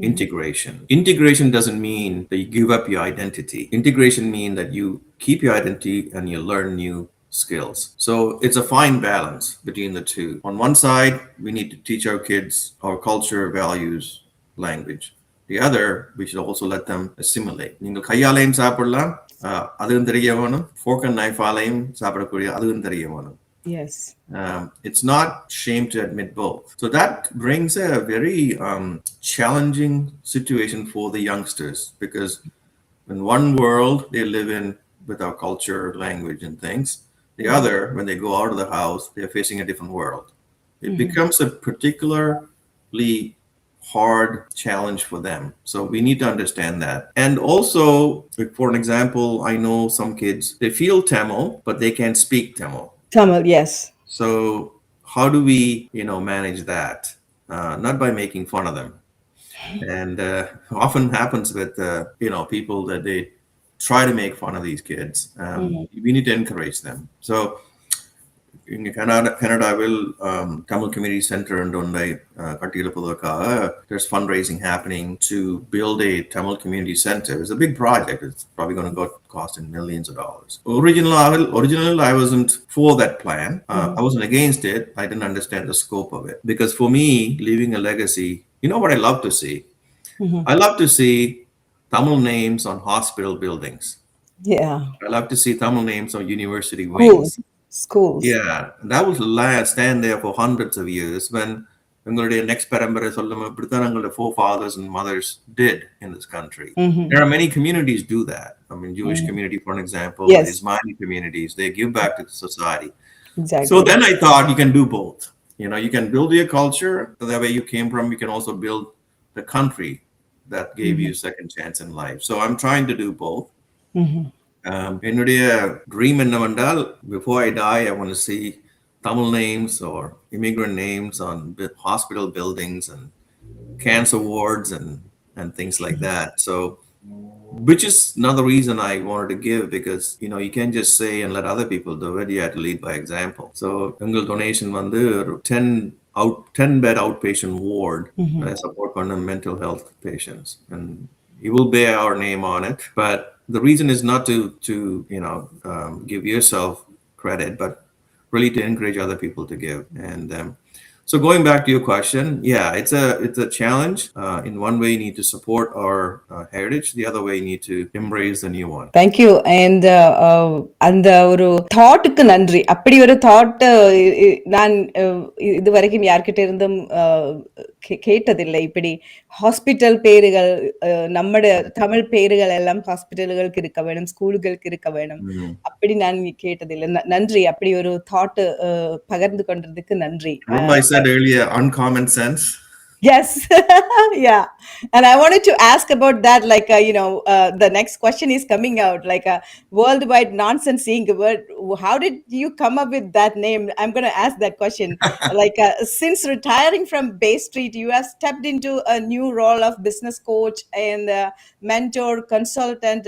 A: integration. Integration doesn't mean that you give up your identity. Integration means that you keep your identity and you learn new skills. So it's a fine balance between the two. On one side, we need to teach our kids our culture, values, language. The other, we should also let them assimilate. நீங்கள் கையாலையும் சாப்பிடலாம், அதுவும் தெரிய வேணும். Fork and knife ஆலையும் சாப்பிடக்கூடிய அதுவும் தெரிய வேணும்.
B: Yes.
A: It's not shame to admit both. So that brings a very challenging situation for the youngsters, because in one world they live in with our culture, language, and things. The other, when they go out of the house, they're facing a different world. It becomes a particularly hard challenge for them. So we need to understand that. And also, for an example, I know some kids, they feel Tamil, but they can't speak Tamil.
B: Tamil, yes.
A: So how do we, manage that? Not by making fun of them. And often happens with, people that they try to make fun of these kids. We need to encourage them. So in Canada will Tamil Community Center and there's fundraising happening to build a Tamil Community Center. It's a big project. It's probably going to cost in millions of dollars. Originally, I wasn't for that plan. I wasn't against it. I didn't understand the scope of it. Because for me, leaving a legacy, you know what I love to see? I love to see Tamil names on hospital buildings.
B: Yeah.
A: I love to see Tamil names on university wings.
B: Schools.
A: Yeah, that will stand there for hundreds of years. When உங்களுடைய next பரம்பரை சொல்லும் இப்படித்தான் எங்களுடைய forefathers and mothers did in this country. There are many communities do that. I mean, Jewish community, for an example, Ismaili communities, they give back to the society.
B: Exactly.
A: So then I thought you can do both. You can build your culture that way you came from. You can also build the country that gave you second chance in life. So I'm trying to do both. என்னுடைய dream என்னவென்றால் before I die I want to see Tamil names or immigrant names on hospital buildings and cancer wards and things like that. So which is another reason I wanted to give, because you can't just say and let other people do it. You have to lead by example. So எங்கள் donation வந்து 10 bed outpatient ward support பண்ண mental health patients, and you will bear our name on it. But the reason is not to give yourself credit, but really to encourage other people to give. And so going back to your question, yeah, it's a challenge. In one way, you need to support our heritage. The other way, you need to embrace the new one.
B: Thank you. And அந்த ஒரு தாட்டுக்கு நன்றி. அப்படி ஒரு thought நான் இது வரைக்கும் யார்கிட்ட இருந்தும் கேட்டதில்லை. இப்படி ஹாஸ்பிட்டல் பேருகள், நம்முடைய தமிழ் பேருகள் எல்லாம் ஹாஸ்பிட்டல்களுக்கு இருக்க வேணும், ஸ்கூலுகளுக்கு இருக்க வேணும், அப்படி நான் கேட்டதில்லை. நன்றி, அப்படி ஒரு தாட் பகிர்ந்து கொண்டதுக்கு நன்றி.
A: Remember I said earlier, uncommon sense.
B: Yes. Yeah. And I wanted to ask about that, like, the next question is coming out, like a worldwide nonsense Inc. How did you come up with that name? I'm going to ask that question. Like, since retiring from Bay Street, you have stepped into a new role of business coach and mentor, consultant,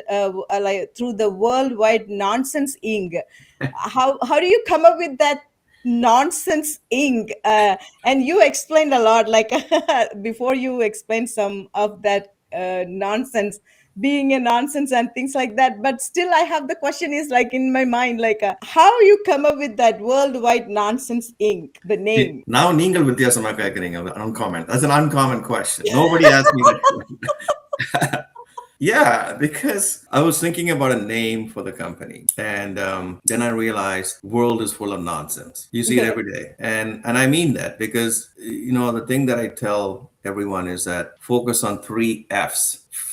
B: like through the worldwide nonsense Inc. How do you come up with that nonsense Inc? And you explained a lot, like before you explained some of that nonsense being a nonsense and things like that, but still I have the question is like in my mind, like how you come up with that worldwide nonsense Inc, the name.
A: Now நீங்கள் வித்தியாசமா கேக்குறீங்க. Uncommon. That's an uncommon question. Nobody asked me that question. Yeah, because I was thinking about a name for the company, and then I realized world is full of nonsense. You see it every day, and I mean that, because the thing that I tell everyone is that focus on 3 F's: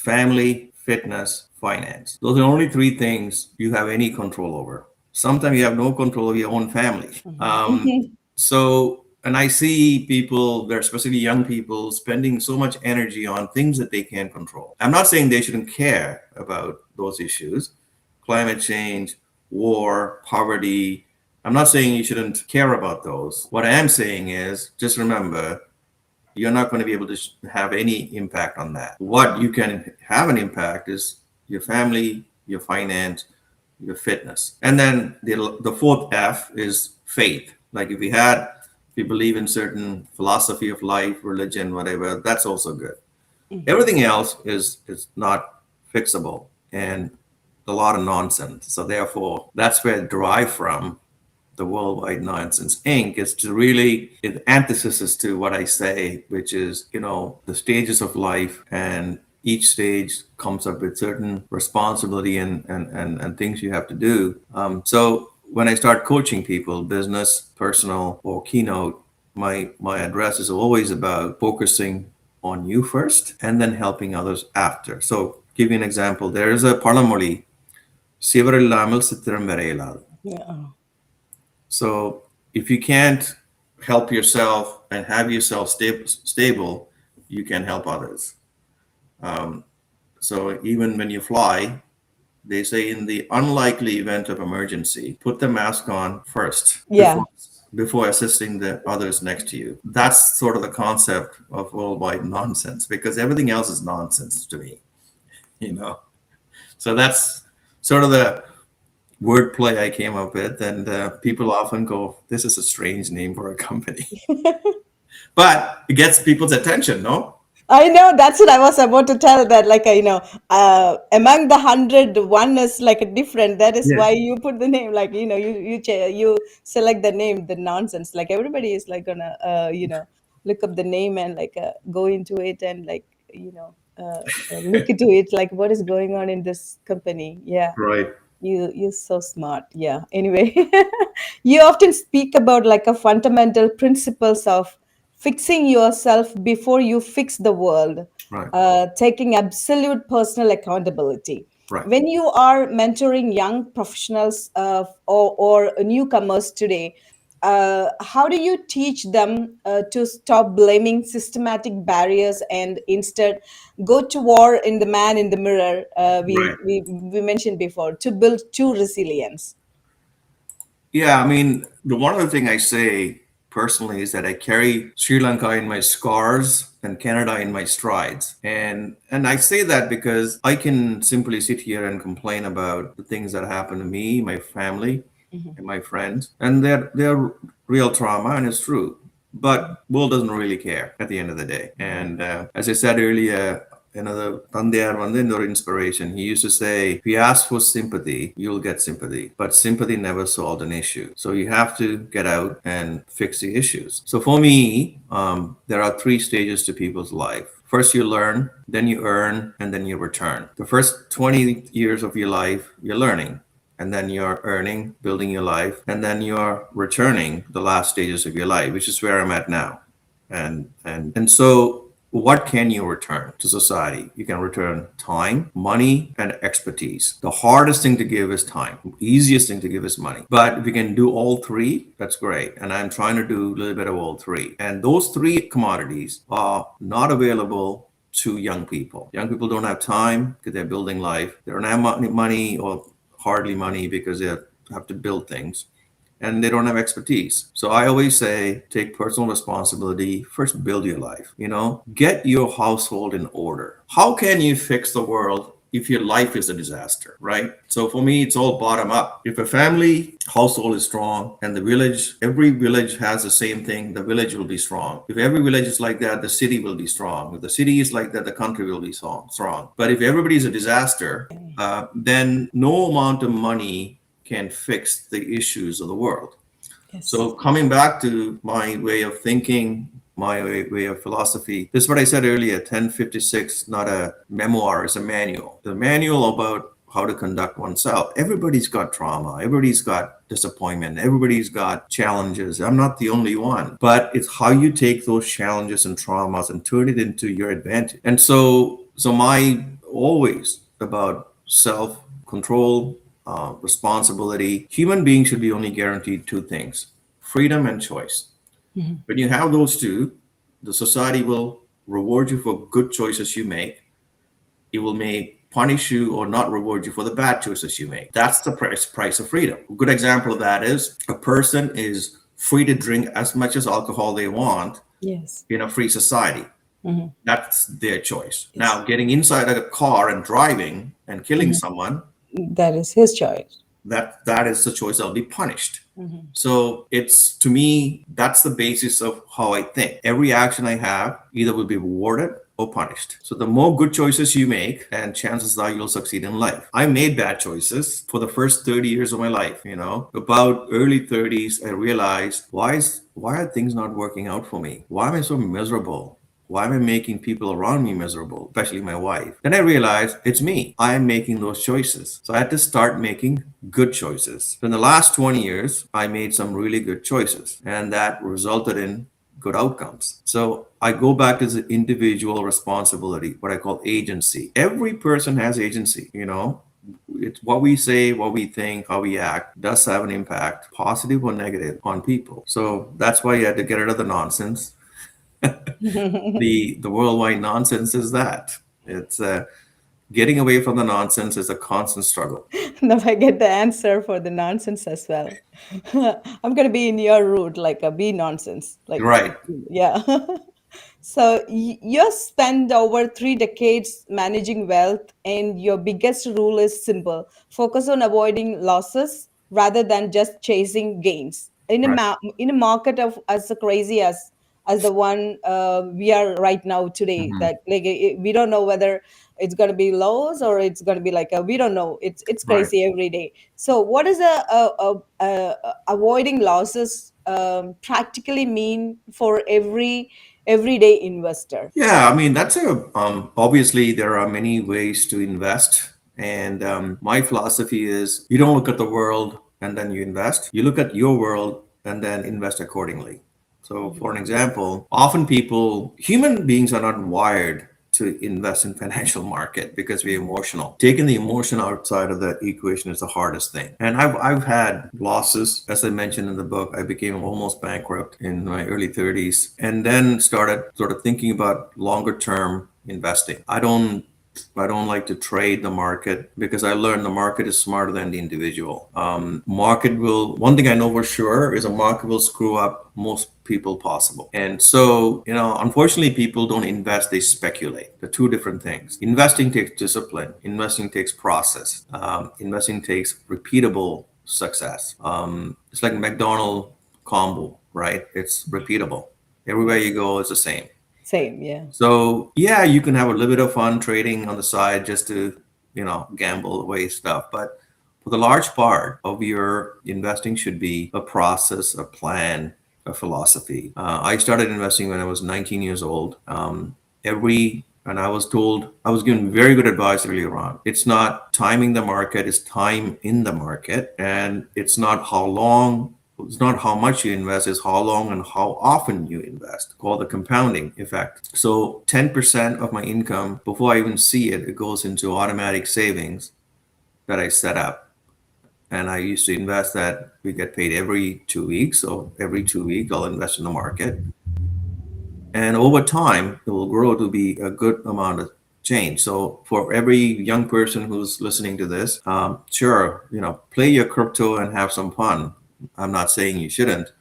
A: family, fitness, finance. Those are the only 3 things you have any control over. Sometimes you have no control of your own family. So, and I see people, they're especially young people, spending so much energy on things that they can't control. I'm not saying they shouldn't care about those issues: climate change, war, poverty. I'm not saying you shouldn't care about those. What I am saying is, just remember, you're not going to be able to have any impact on that. What you can have an impact is your family, your finance, your fitness. And then the 4th F is faith. Like if you believe in certain philosophy of life, religion, whatever, that's also good. Everything else is not fixable and a lot of nonsense. So therefore, that's where it derived from. The worldwide nonsense Inc. is to really, it antithesis to what I say, which is, the stages of life, and each stage comes up with certain responsibility and things you have to do. So when I start coaching people, business, personal, or keynote, my address is always about focusing on you first and then helping others after. So give you an example. There is a பழமொழி, சிவரில்லாமல் சித்திரம் வரையலாது. So if you can't help yourself and have yourself stable, you can help others. So even when you fly, they say in the unlikely event of emergency, put the mask on first.
B: Yeah.
A: Before assisting the others next to you. That's sort of the concept of worldwide nonsense, because everything else is nonsense to me, So that's sort of the wordplay I came up with, and people often go, "This is a strange name for a company," but it gets people's attention, no?
B: I know, that's what I was about to tell, that like among the 100, one is like a different. That is why you put the name, like you select the name, the nonsense. Like everybody is like gonna look up the name and like go into it and like look into it, like what is going on in this company. Yeah.
A: Right.
B: You're so smart. Yeah. Anyway, you often speak about like a fundamental principles of fixing yourself before you fix the world.
A: Right.
B: Taking absolute personal accountability.
A: Right.
B: When you are mentoring young professionals or newcomers today, how do you teach them to stop blaming systematic barriers and instead go to war in the man in the mirror
A: Right.
B: we mentioned before to build true resilience?
A: Yeah, I mean, the one other thing I say personally is that I carry Sri Lanka in my scars and Canada in my strides. And I say that because I can simply sit here and complain about the things that happen to me, my family, and my friends, and they're real trauma, and it's true. But world doesn't really care at the end of the day. And as I said earlier, another Tandeyar வந்து இன்னொரு inspiration. He used to say, if you ask for sympathy, you'll get sympathy. But sympathy never solved an issue. So you have to get out and fix the issues. So for me, there are three stages to people's life. First, you learn, then you earn, and then you return. The first 20 years of your life, you're learning. And then you're earning, building your life, and then you're returning the last stages of your life, which is where I'm at now. And so what can you return to society? You can return time, money, and expertise. The hardest thing to give is time. The easiest thing to give is money. But if you can do all three, that's great. And I'm trying to do a little bit of all three. And those three commodities are not available to young people. Young people don't have time because they're building life. They don't have money or hardly money because they have to build things, and they don't have expertise. So I always say, take personal responsibility. First, build your life. Get your household in order. How can you fix the world if your life is a disaster, right? So for me, it's all bottom up. If a family household is strong and every village has the same thing, the village will be strong. If every village is like that, the city will be strong. If the city is like that, the country will be strong. But if everybody is a disaster, then no amount of money can fix the issues of the world.
B: Yes.
A: So coming back to my way of thinking, my way of philosophy, this is what I said earlier, 1056, not a memoir, it's a manual. The manual about how to conduct oneself. Everybody's got trauma. Everybody's got disappointment. Everybody's got challenges. I'm not the only one. But it's how you take those challenges and traumas and turn it into your advantage. And so my always about self-control, responsibility. Human beings should be only guaranteed two things: freedom and choice. When you have those two, the society will reward you for good choices you make. It will punish you or not reward you for the bad choices you make. That's the price of freedom. A good example of that is a person is free to drink as much as alcohol they want
B: Yes.
A: in a free society. That's their choice. Now, getting inside a car and driving and killing someone,
B: That is his choice.
A: that is the choice that'll be punished. So it's, to me, that's the basis of how I think. Every action I have either will be rewarded or punished. So the more good choices you make, and chances are you'll succeed in life. I made bad choices for the first 30 years of my life. About early 30s, I realized, why are things not working out for me? Why am I so miserable? Why am I making people around me miserable, especially my wife? Then I realized it's me. I am making those choices. So I had to start making good choices. So in the last 20 years, I made some really good choices, and that resulted in good outcomes. So I go back to the individual responsibility, what I call agency. Every person has agency. It's what we say, what we think, how we act does have an impact, positive or negative, on people. So that's why you had to get rid of the nonsense. The worldwide nonsense is that it's getting away from the nonsense is a constant struggle.
B: Now I get the answer for the nonsense as well. I'm gonna be in your route, like a be nonsense, like
A: Right.
B: yeah. So you spent over 3 decades managing wealth, and your biggest rule is simple: focus on avoiding losses rather than just chasing gains.
A: Right.
B: In a market of as crazy as the one we are right now today,
A: Mhm.
B: that like we don't know whether it's going to be lows or it's going to be like we don't know. It's
A: Right.
B: crazy every day. So what does avoiding losses practically mean for everyday investor?
A: Yeah, I mean, that's obviously there are many ways to invest. And my philosophy is, you don't look at the world and then you invest. You look at your world and then invest accordingly. So for an example, often human beings are not wired to invest in financial market because we're emotional. Taking the emotion outside of the equation is the hardest thing. And I've had losses, as I mentioned in the book. I became almost bankrupt in my early 30s, and then started sort of thinking about longer term investing. I don't like to trade the market because I learned the market is smarter than the individual. Market will, one thing I know for sure is a market will screw up most people possible. And so, unfortunately, people don't invest, they speculate. They're two different things. Investing takes discipline, investing takes process, investing takes repeatable success. It's like McDonald combo, right? It's repeatable. Everywhere you go, it's the same.
B: Same, yeah.
A: So yeah, you can have a little bit of fun trading on the side just to, gamble away stuff. But for the large part of your investing should be a process, a plan, a philosophy. I started investing when I was 19 years old. And I was given very good advice earlier on. It's not timing the market, it's time in the market. And it's not how much you invest, it's how long and how often you invest, called the compounding effect. So 10% of my income, before I even see it, it goes into automatic savings that I set up. And I used to invest that we get paid every 2 weeks. So every 2 weeks, I'll invest in the market. And over time, it will grow to be a good amount of change. So for every young person who's listening to this, sure, play your crypto and have some fun. I'm not saying you shouldn't,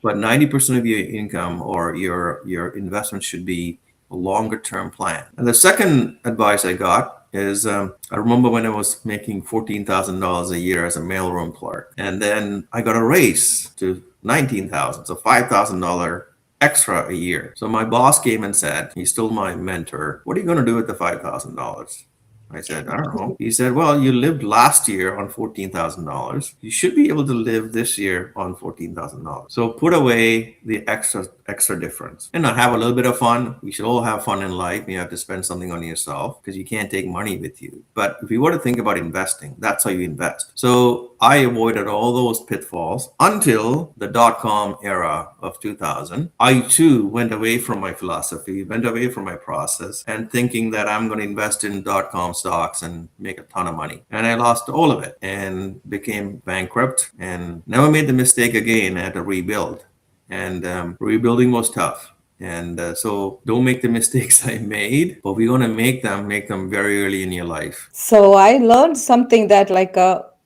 A: but 90% of your income or your investment should be a longer term plan. And the second advice I got is I remember when I was making $14,000 a year as a mailroom clerk, and then I got a raise to $19,000, so $5,000 extra a year. So my boss came and said, he's still my mentor, what are you going to do with the $5,000? I said, I don't know. He said, well, you lived last year on $14,000. You should be able to live this year on $14,000. So put away the extra difference and have a little bit of fun. We should all have fun in life. You have to spend something on yourself because you can't take money with you. But if you were to think about investing, that's how you invest. So I avoided all those pitfalls until the dot-com era of 2000. I too went away from my philosophy, went away from my process, and thinking that I'm going to invest in dot-com stocks and make a ton of money. And I lost all of it and became bankrupt and never made the mistake again. I had to rebuild. And rebuilding was tough. And so don't make the mistakes I made, but we're going to make them very early in your life.
B: So I learned something that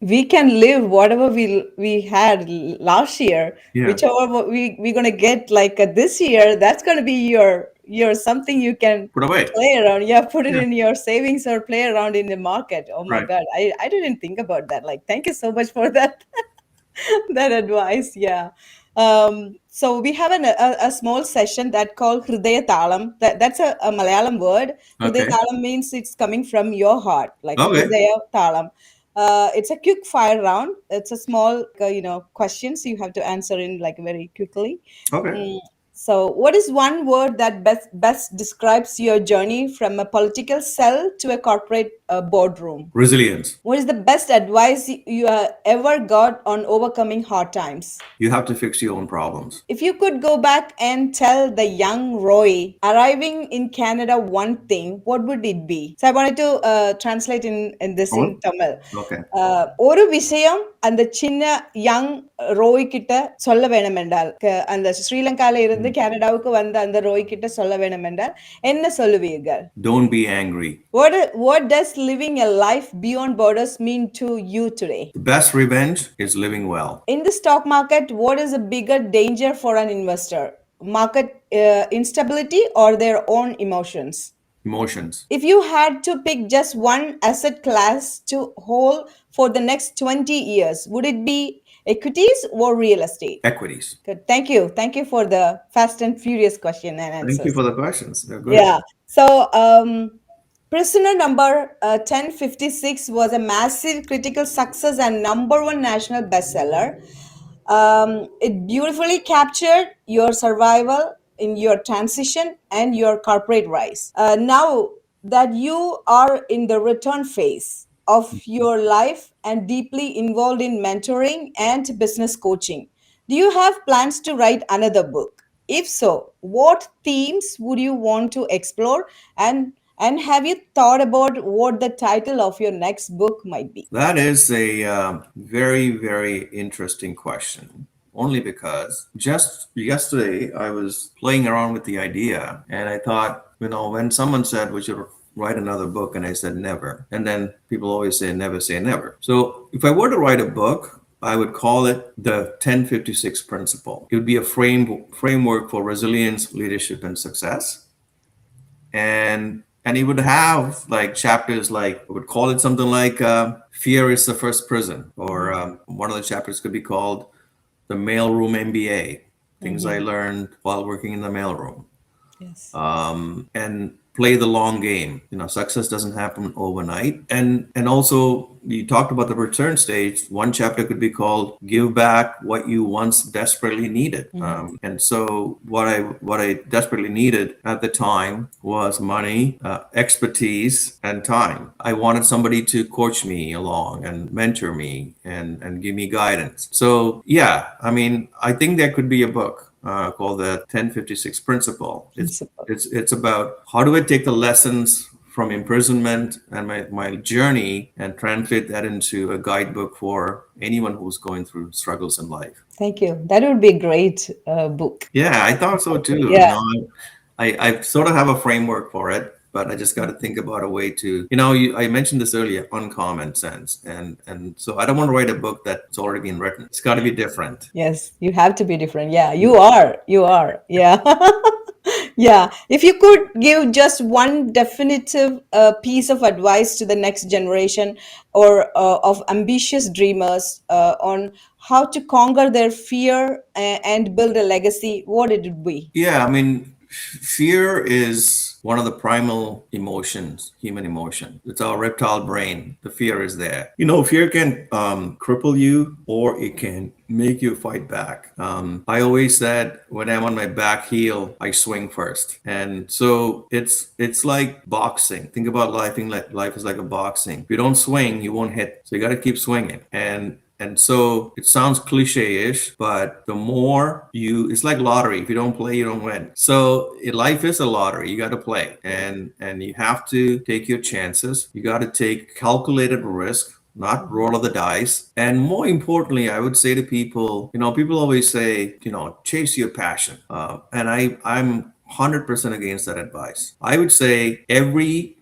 B: we can live whatever we had last year,
A: Yeah.
B: whichever we're gonna get this year. That's gonna be your something you can
A: Put away.
B: play around. Yeah, put it
A: Yeah.
B: in your savings or play around in the market. Oh my
A: Right.
B: God, I didn't think about that. Thank you so much for that. That advice, yeah. So we have a small session that called Hridaya Talam. That's a Malayalam word. Hridaya
A: Okay.
B: Talam means it's coming from your heart, like
A: Okay.
B: Hridaya Talam. It's a quick fire round. It's a small, questions you have to answer in very quickly.
A: Okay.
B: Mm, So, what is one word that best describes your journey from a political cell to a corporate boardroom?
A: Resilience.
B: What is the best advice you ever got on overcoming hard times?
A: You have to fix your own problems.
B: If you could go back and tell the young Roy arriving in Canada one thing, what would it be? So I wanted to translate in this in Tamil.
A: Okay.
B: ஒரு விஷயம் அந்த சின்ன young ரோய் கிட்ட சொல்ல வேணும் என்றால் அந்த ஸ்ரீலங்கால இருந்து கனடாவுக்கு வந்த அந்த ரோய் கிட்ட சொல்ல வேணும் என்றால் என்ன சொல்லுவீர்கள்?
A: Don't be angry.
B: What does living a life beyond borders mean to you today?
A: The best revenge is living well.
B: In the stock market, what is a bigger danger for an investor? Market instability or their own emotions?
A: Emotions.
B: If you had to pick just one asset class to hold for the next 20 years, would it be equities or real estate?
A: Equities.
B: Good. Thank you. Thank you for the fast and furious question and
A: Thank you
B: answers.
A: for the questions. They're good.
B: Yeah. So, Prisoner number 1056 was a massive critical success and number one national bestseller. It beautifully captured your survival in your transition and your corporate rise. Now that you are in the return phase of your life and deeply involved in mentoring and business coaching, do you have plans to write another book? If so, what themes would you want to explore? And have you thought about what the title of your next book might be?
A: That is a very, very interesting question. Only because just yesterday I was playing around with the idea and I thought, when someone said we should write another book, and I said never. And then people always say never. So if I were to write a book, I would call it the 1056 principle. It would be a framework for resilience, leadership, and success. And he would have like chapters, like I would call it something like fear is the first prison, or one of the chapters could be called the mailroom MBA, things I learned while working in the mailroom.
B: Yes.
A: And play the long game. Success doesn't happen overnight. And also, you talked about the return stage. One chapter could be called "Give Back What You Once Desperately Needed." And so, what I desperately needed at the time was money, expertise, and time. I wanted somebody to coach me along and mentor me and give me guidance. So yeah, I think there could be a book called the 1056 Principle.
B: Principle.
A: It's about how do I take the lessons from imprisonment and my journey and translate that into a guidebook for anyone who's going through struggles in life.
B: Thank you. That would be a great book.
A: Yeah, I thought so too.
B: Yeah.
A: I sort of have a framework for it, but I just got to think about a way to, I mentioned this earlier, uncommon sense. And so I don't want to write a book that's already been written. It's got to be different.
B: Yes, you have to be different. Yeah, you are. You are. Yeah. Yeah. If you could give just one definitive piece of advice to the next generation or of ambitious dreamers on how to conquer their fear and build a legacy, what would it be?
A: Yeah, fear is one of the primal emotions, human emotion. It's our reptile brain. The fear is there. Fear can cripple you, or it can make you fight back. I always said when I'm on my back heel, I swing first. And so it's like boxing. Think about life is like a boxing. If you don't swing, you won't hit. So you got to keep swinging. And so it sounds cliche-ish, but it's like lottery. If you don't play, you don't win. So life is a lottery. You got to play, and you have to take your chances. You got to take calculated risk, not roll of the dice. And more importantly, I would say to people, people always say, chase your passion. And I'm 100% against that advice. I would say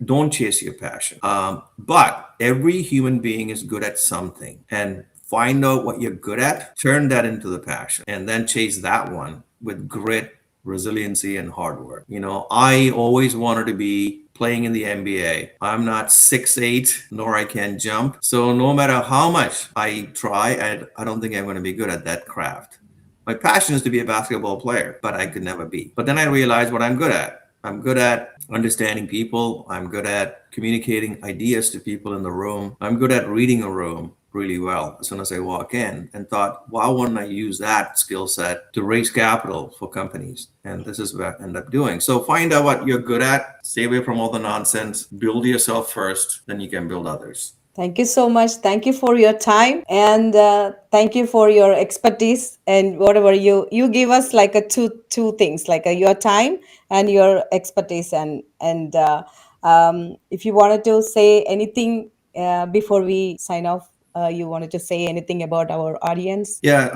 A: don't chase your passion. But every human being is good at something. And find out what you're good at, turn that into the passion, and then chase that one with grit, resiliency, and hard work. I always wanted to be playing in the NBA. I'm not 6'8", nor I can jump. So no matter how much I try, I don't think I'm going to be good at that craft. My passion is to be a basketball player, but I could never be. But then I realized what I'm good at. I'm good at understanding people. I'm good at communicating ideas to people in the room. I'm good at reading a room really well as soon as I walk in, and thought, why wouldn't I use that skill set to raise capital for companies? And this is what I end up doing. So find out what you're good at, stay away from all the nonsense, build yourself first, then you can build others.
B: Thank you so much. Thank you for your time, and thank you for your expertise and whatever you give us, like a two things, like your time and your expertise. And if you wanted to say anything before we sign off, you wanted to say anything about our audience?
A: Yeah,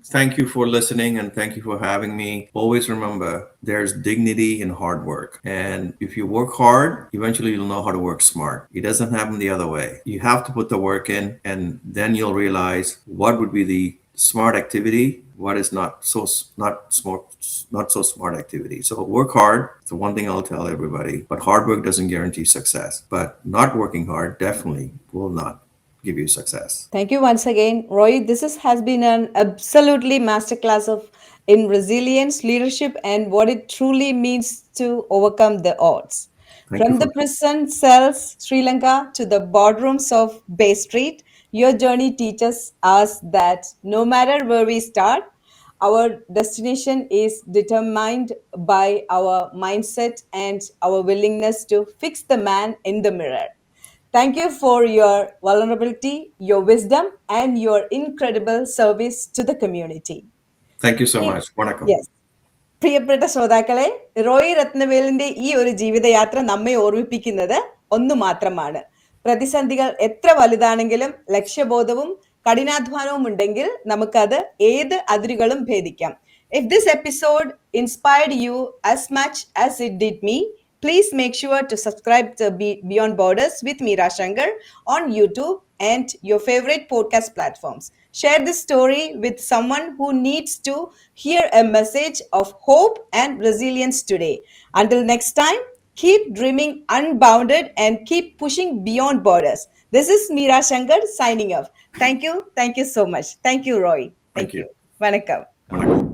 A: thank you for listening and thank you for having me. Always remember, there's dignity in hard work. And if you work hard, eventually you'll know how to work smart. It doesn't happen the other way. You have to put the work in, and then you'll realize what would be the smart activity, what is not so smart activity. So work hard. It's the one thing I'll tell everybody. But hard work doesn't guarantee success. But not working hard definitely will not give you success.
B: Thank you once again, Roy. Has been an absolutely masterclass in resilience, leadership, and what it truly means to overcome the odds.
A: Thank you
B: From
A: for
B: the prison cells, Sri Lanka, to the boardrooms of Bay Street, your journey teaches us that no matter where we start, our destination is determined by our mindset and our willingness to fix the man in the mirror. Thank you for your vulnerability, your wisdom, and your incredible service to the community.
A: Thank you so much. Vanakkam.
B: Yes. പ്രിയപ്പെട്ട ശ്രോതാക്കളെ, റോയ് രത്നവേലിന്റെ ഈ ഒരു ജീവിതയാത്ര നമ്മെ ഓർമ്മിപ്പിക്കുന്നത് ഒന്നു മാത്രമാണ്. പ്രതിസന്ധികൾ എത്ര വലുതാണെങ്കിലും ലക്ഷ്യബോധവും കഠിനാധ്വാനവും ഉണ്ടെങ്കിൽ നമുക്കത് ഏത് അതിരുകളും ഭേദിക്കാം. If this episode inspired you as much as it did me, please make sure to subscribe to Beyond Borders with Meera Shankar on YouTube and your favorite podcast platforms. Share this story with someone who needs to hear a message of hope and resilience today. Until next time, keep dreaming unbounded and keep pushing beyond borders. This is Meera Shankar signing off. Thank you. Thank you so much. Thank you, Roy.
A: Thank
B: Thank
A: you.
B: you. Vanakkam.
A: வணக்கம்.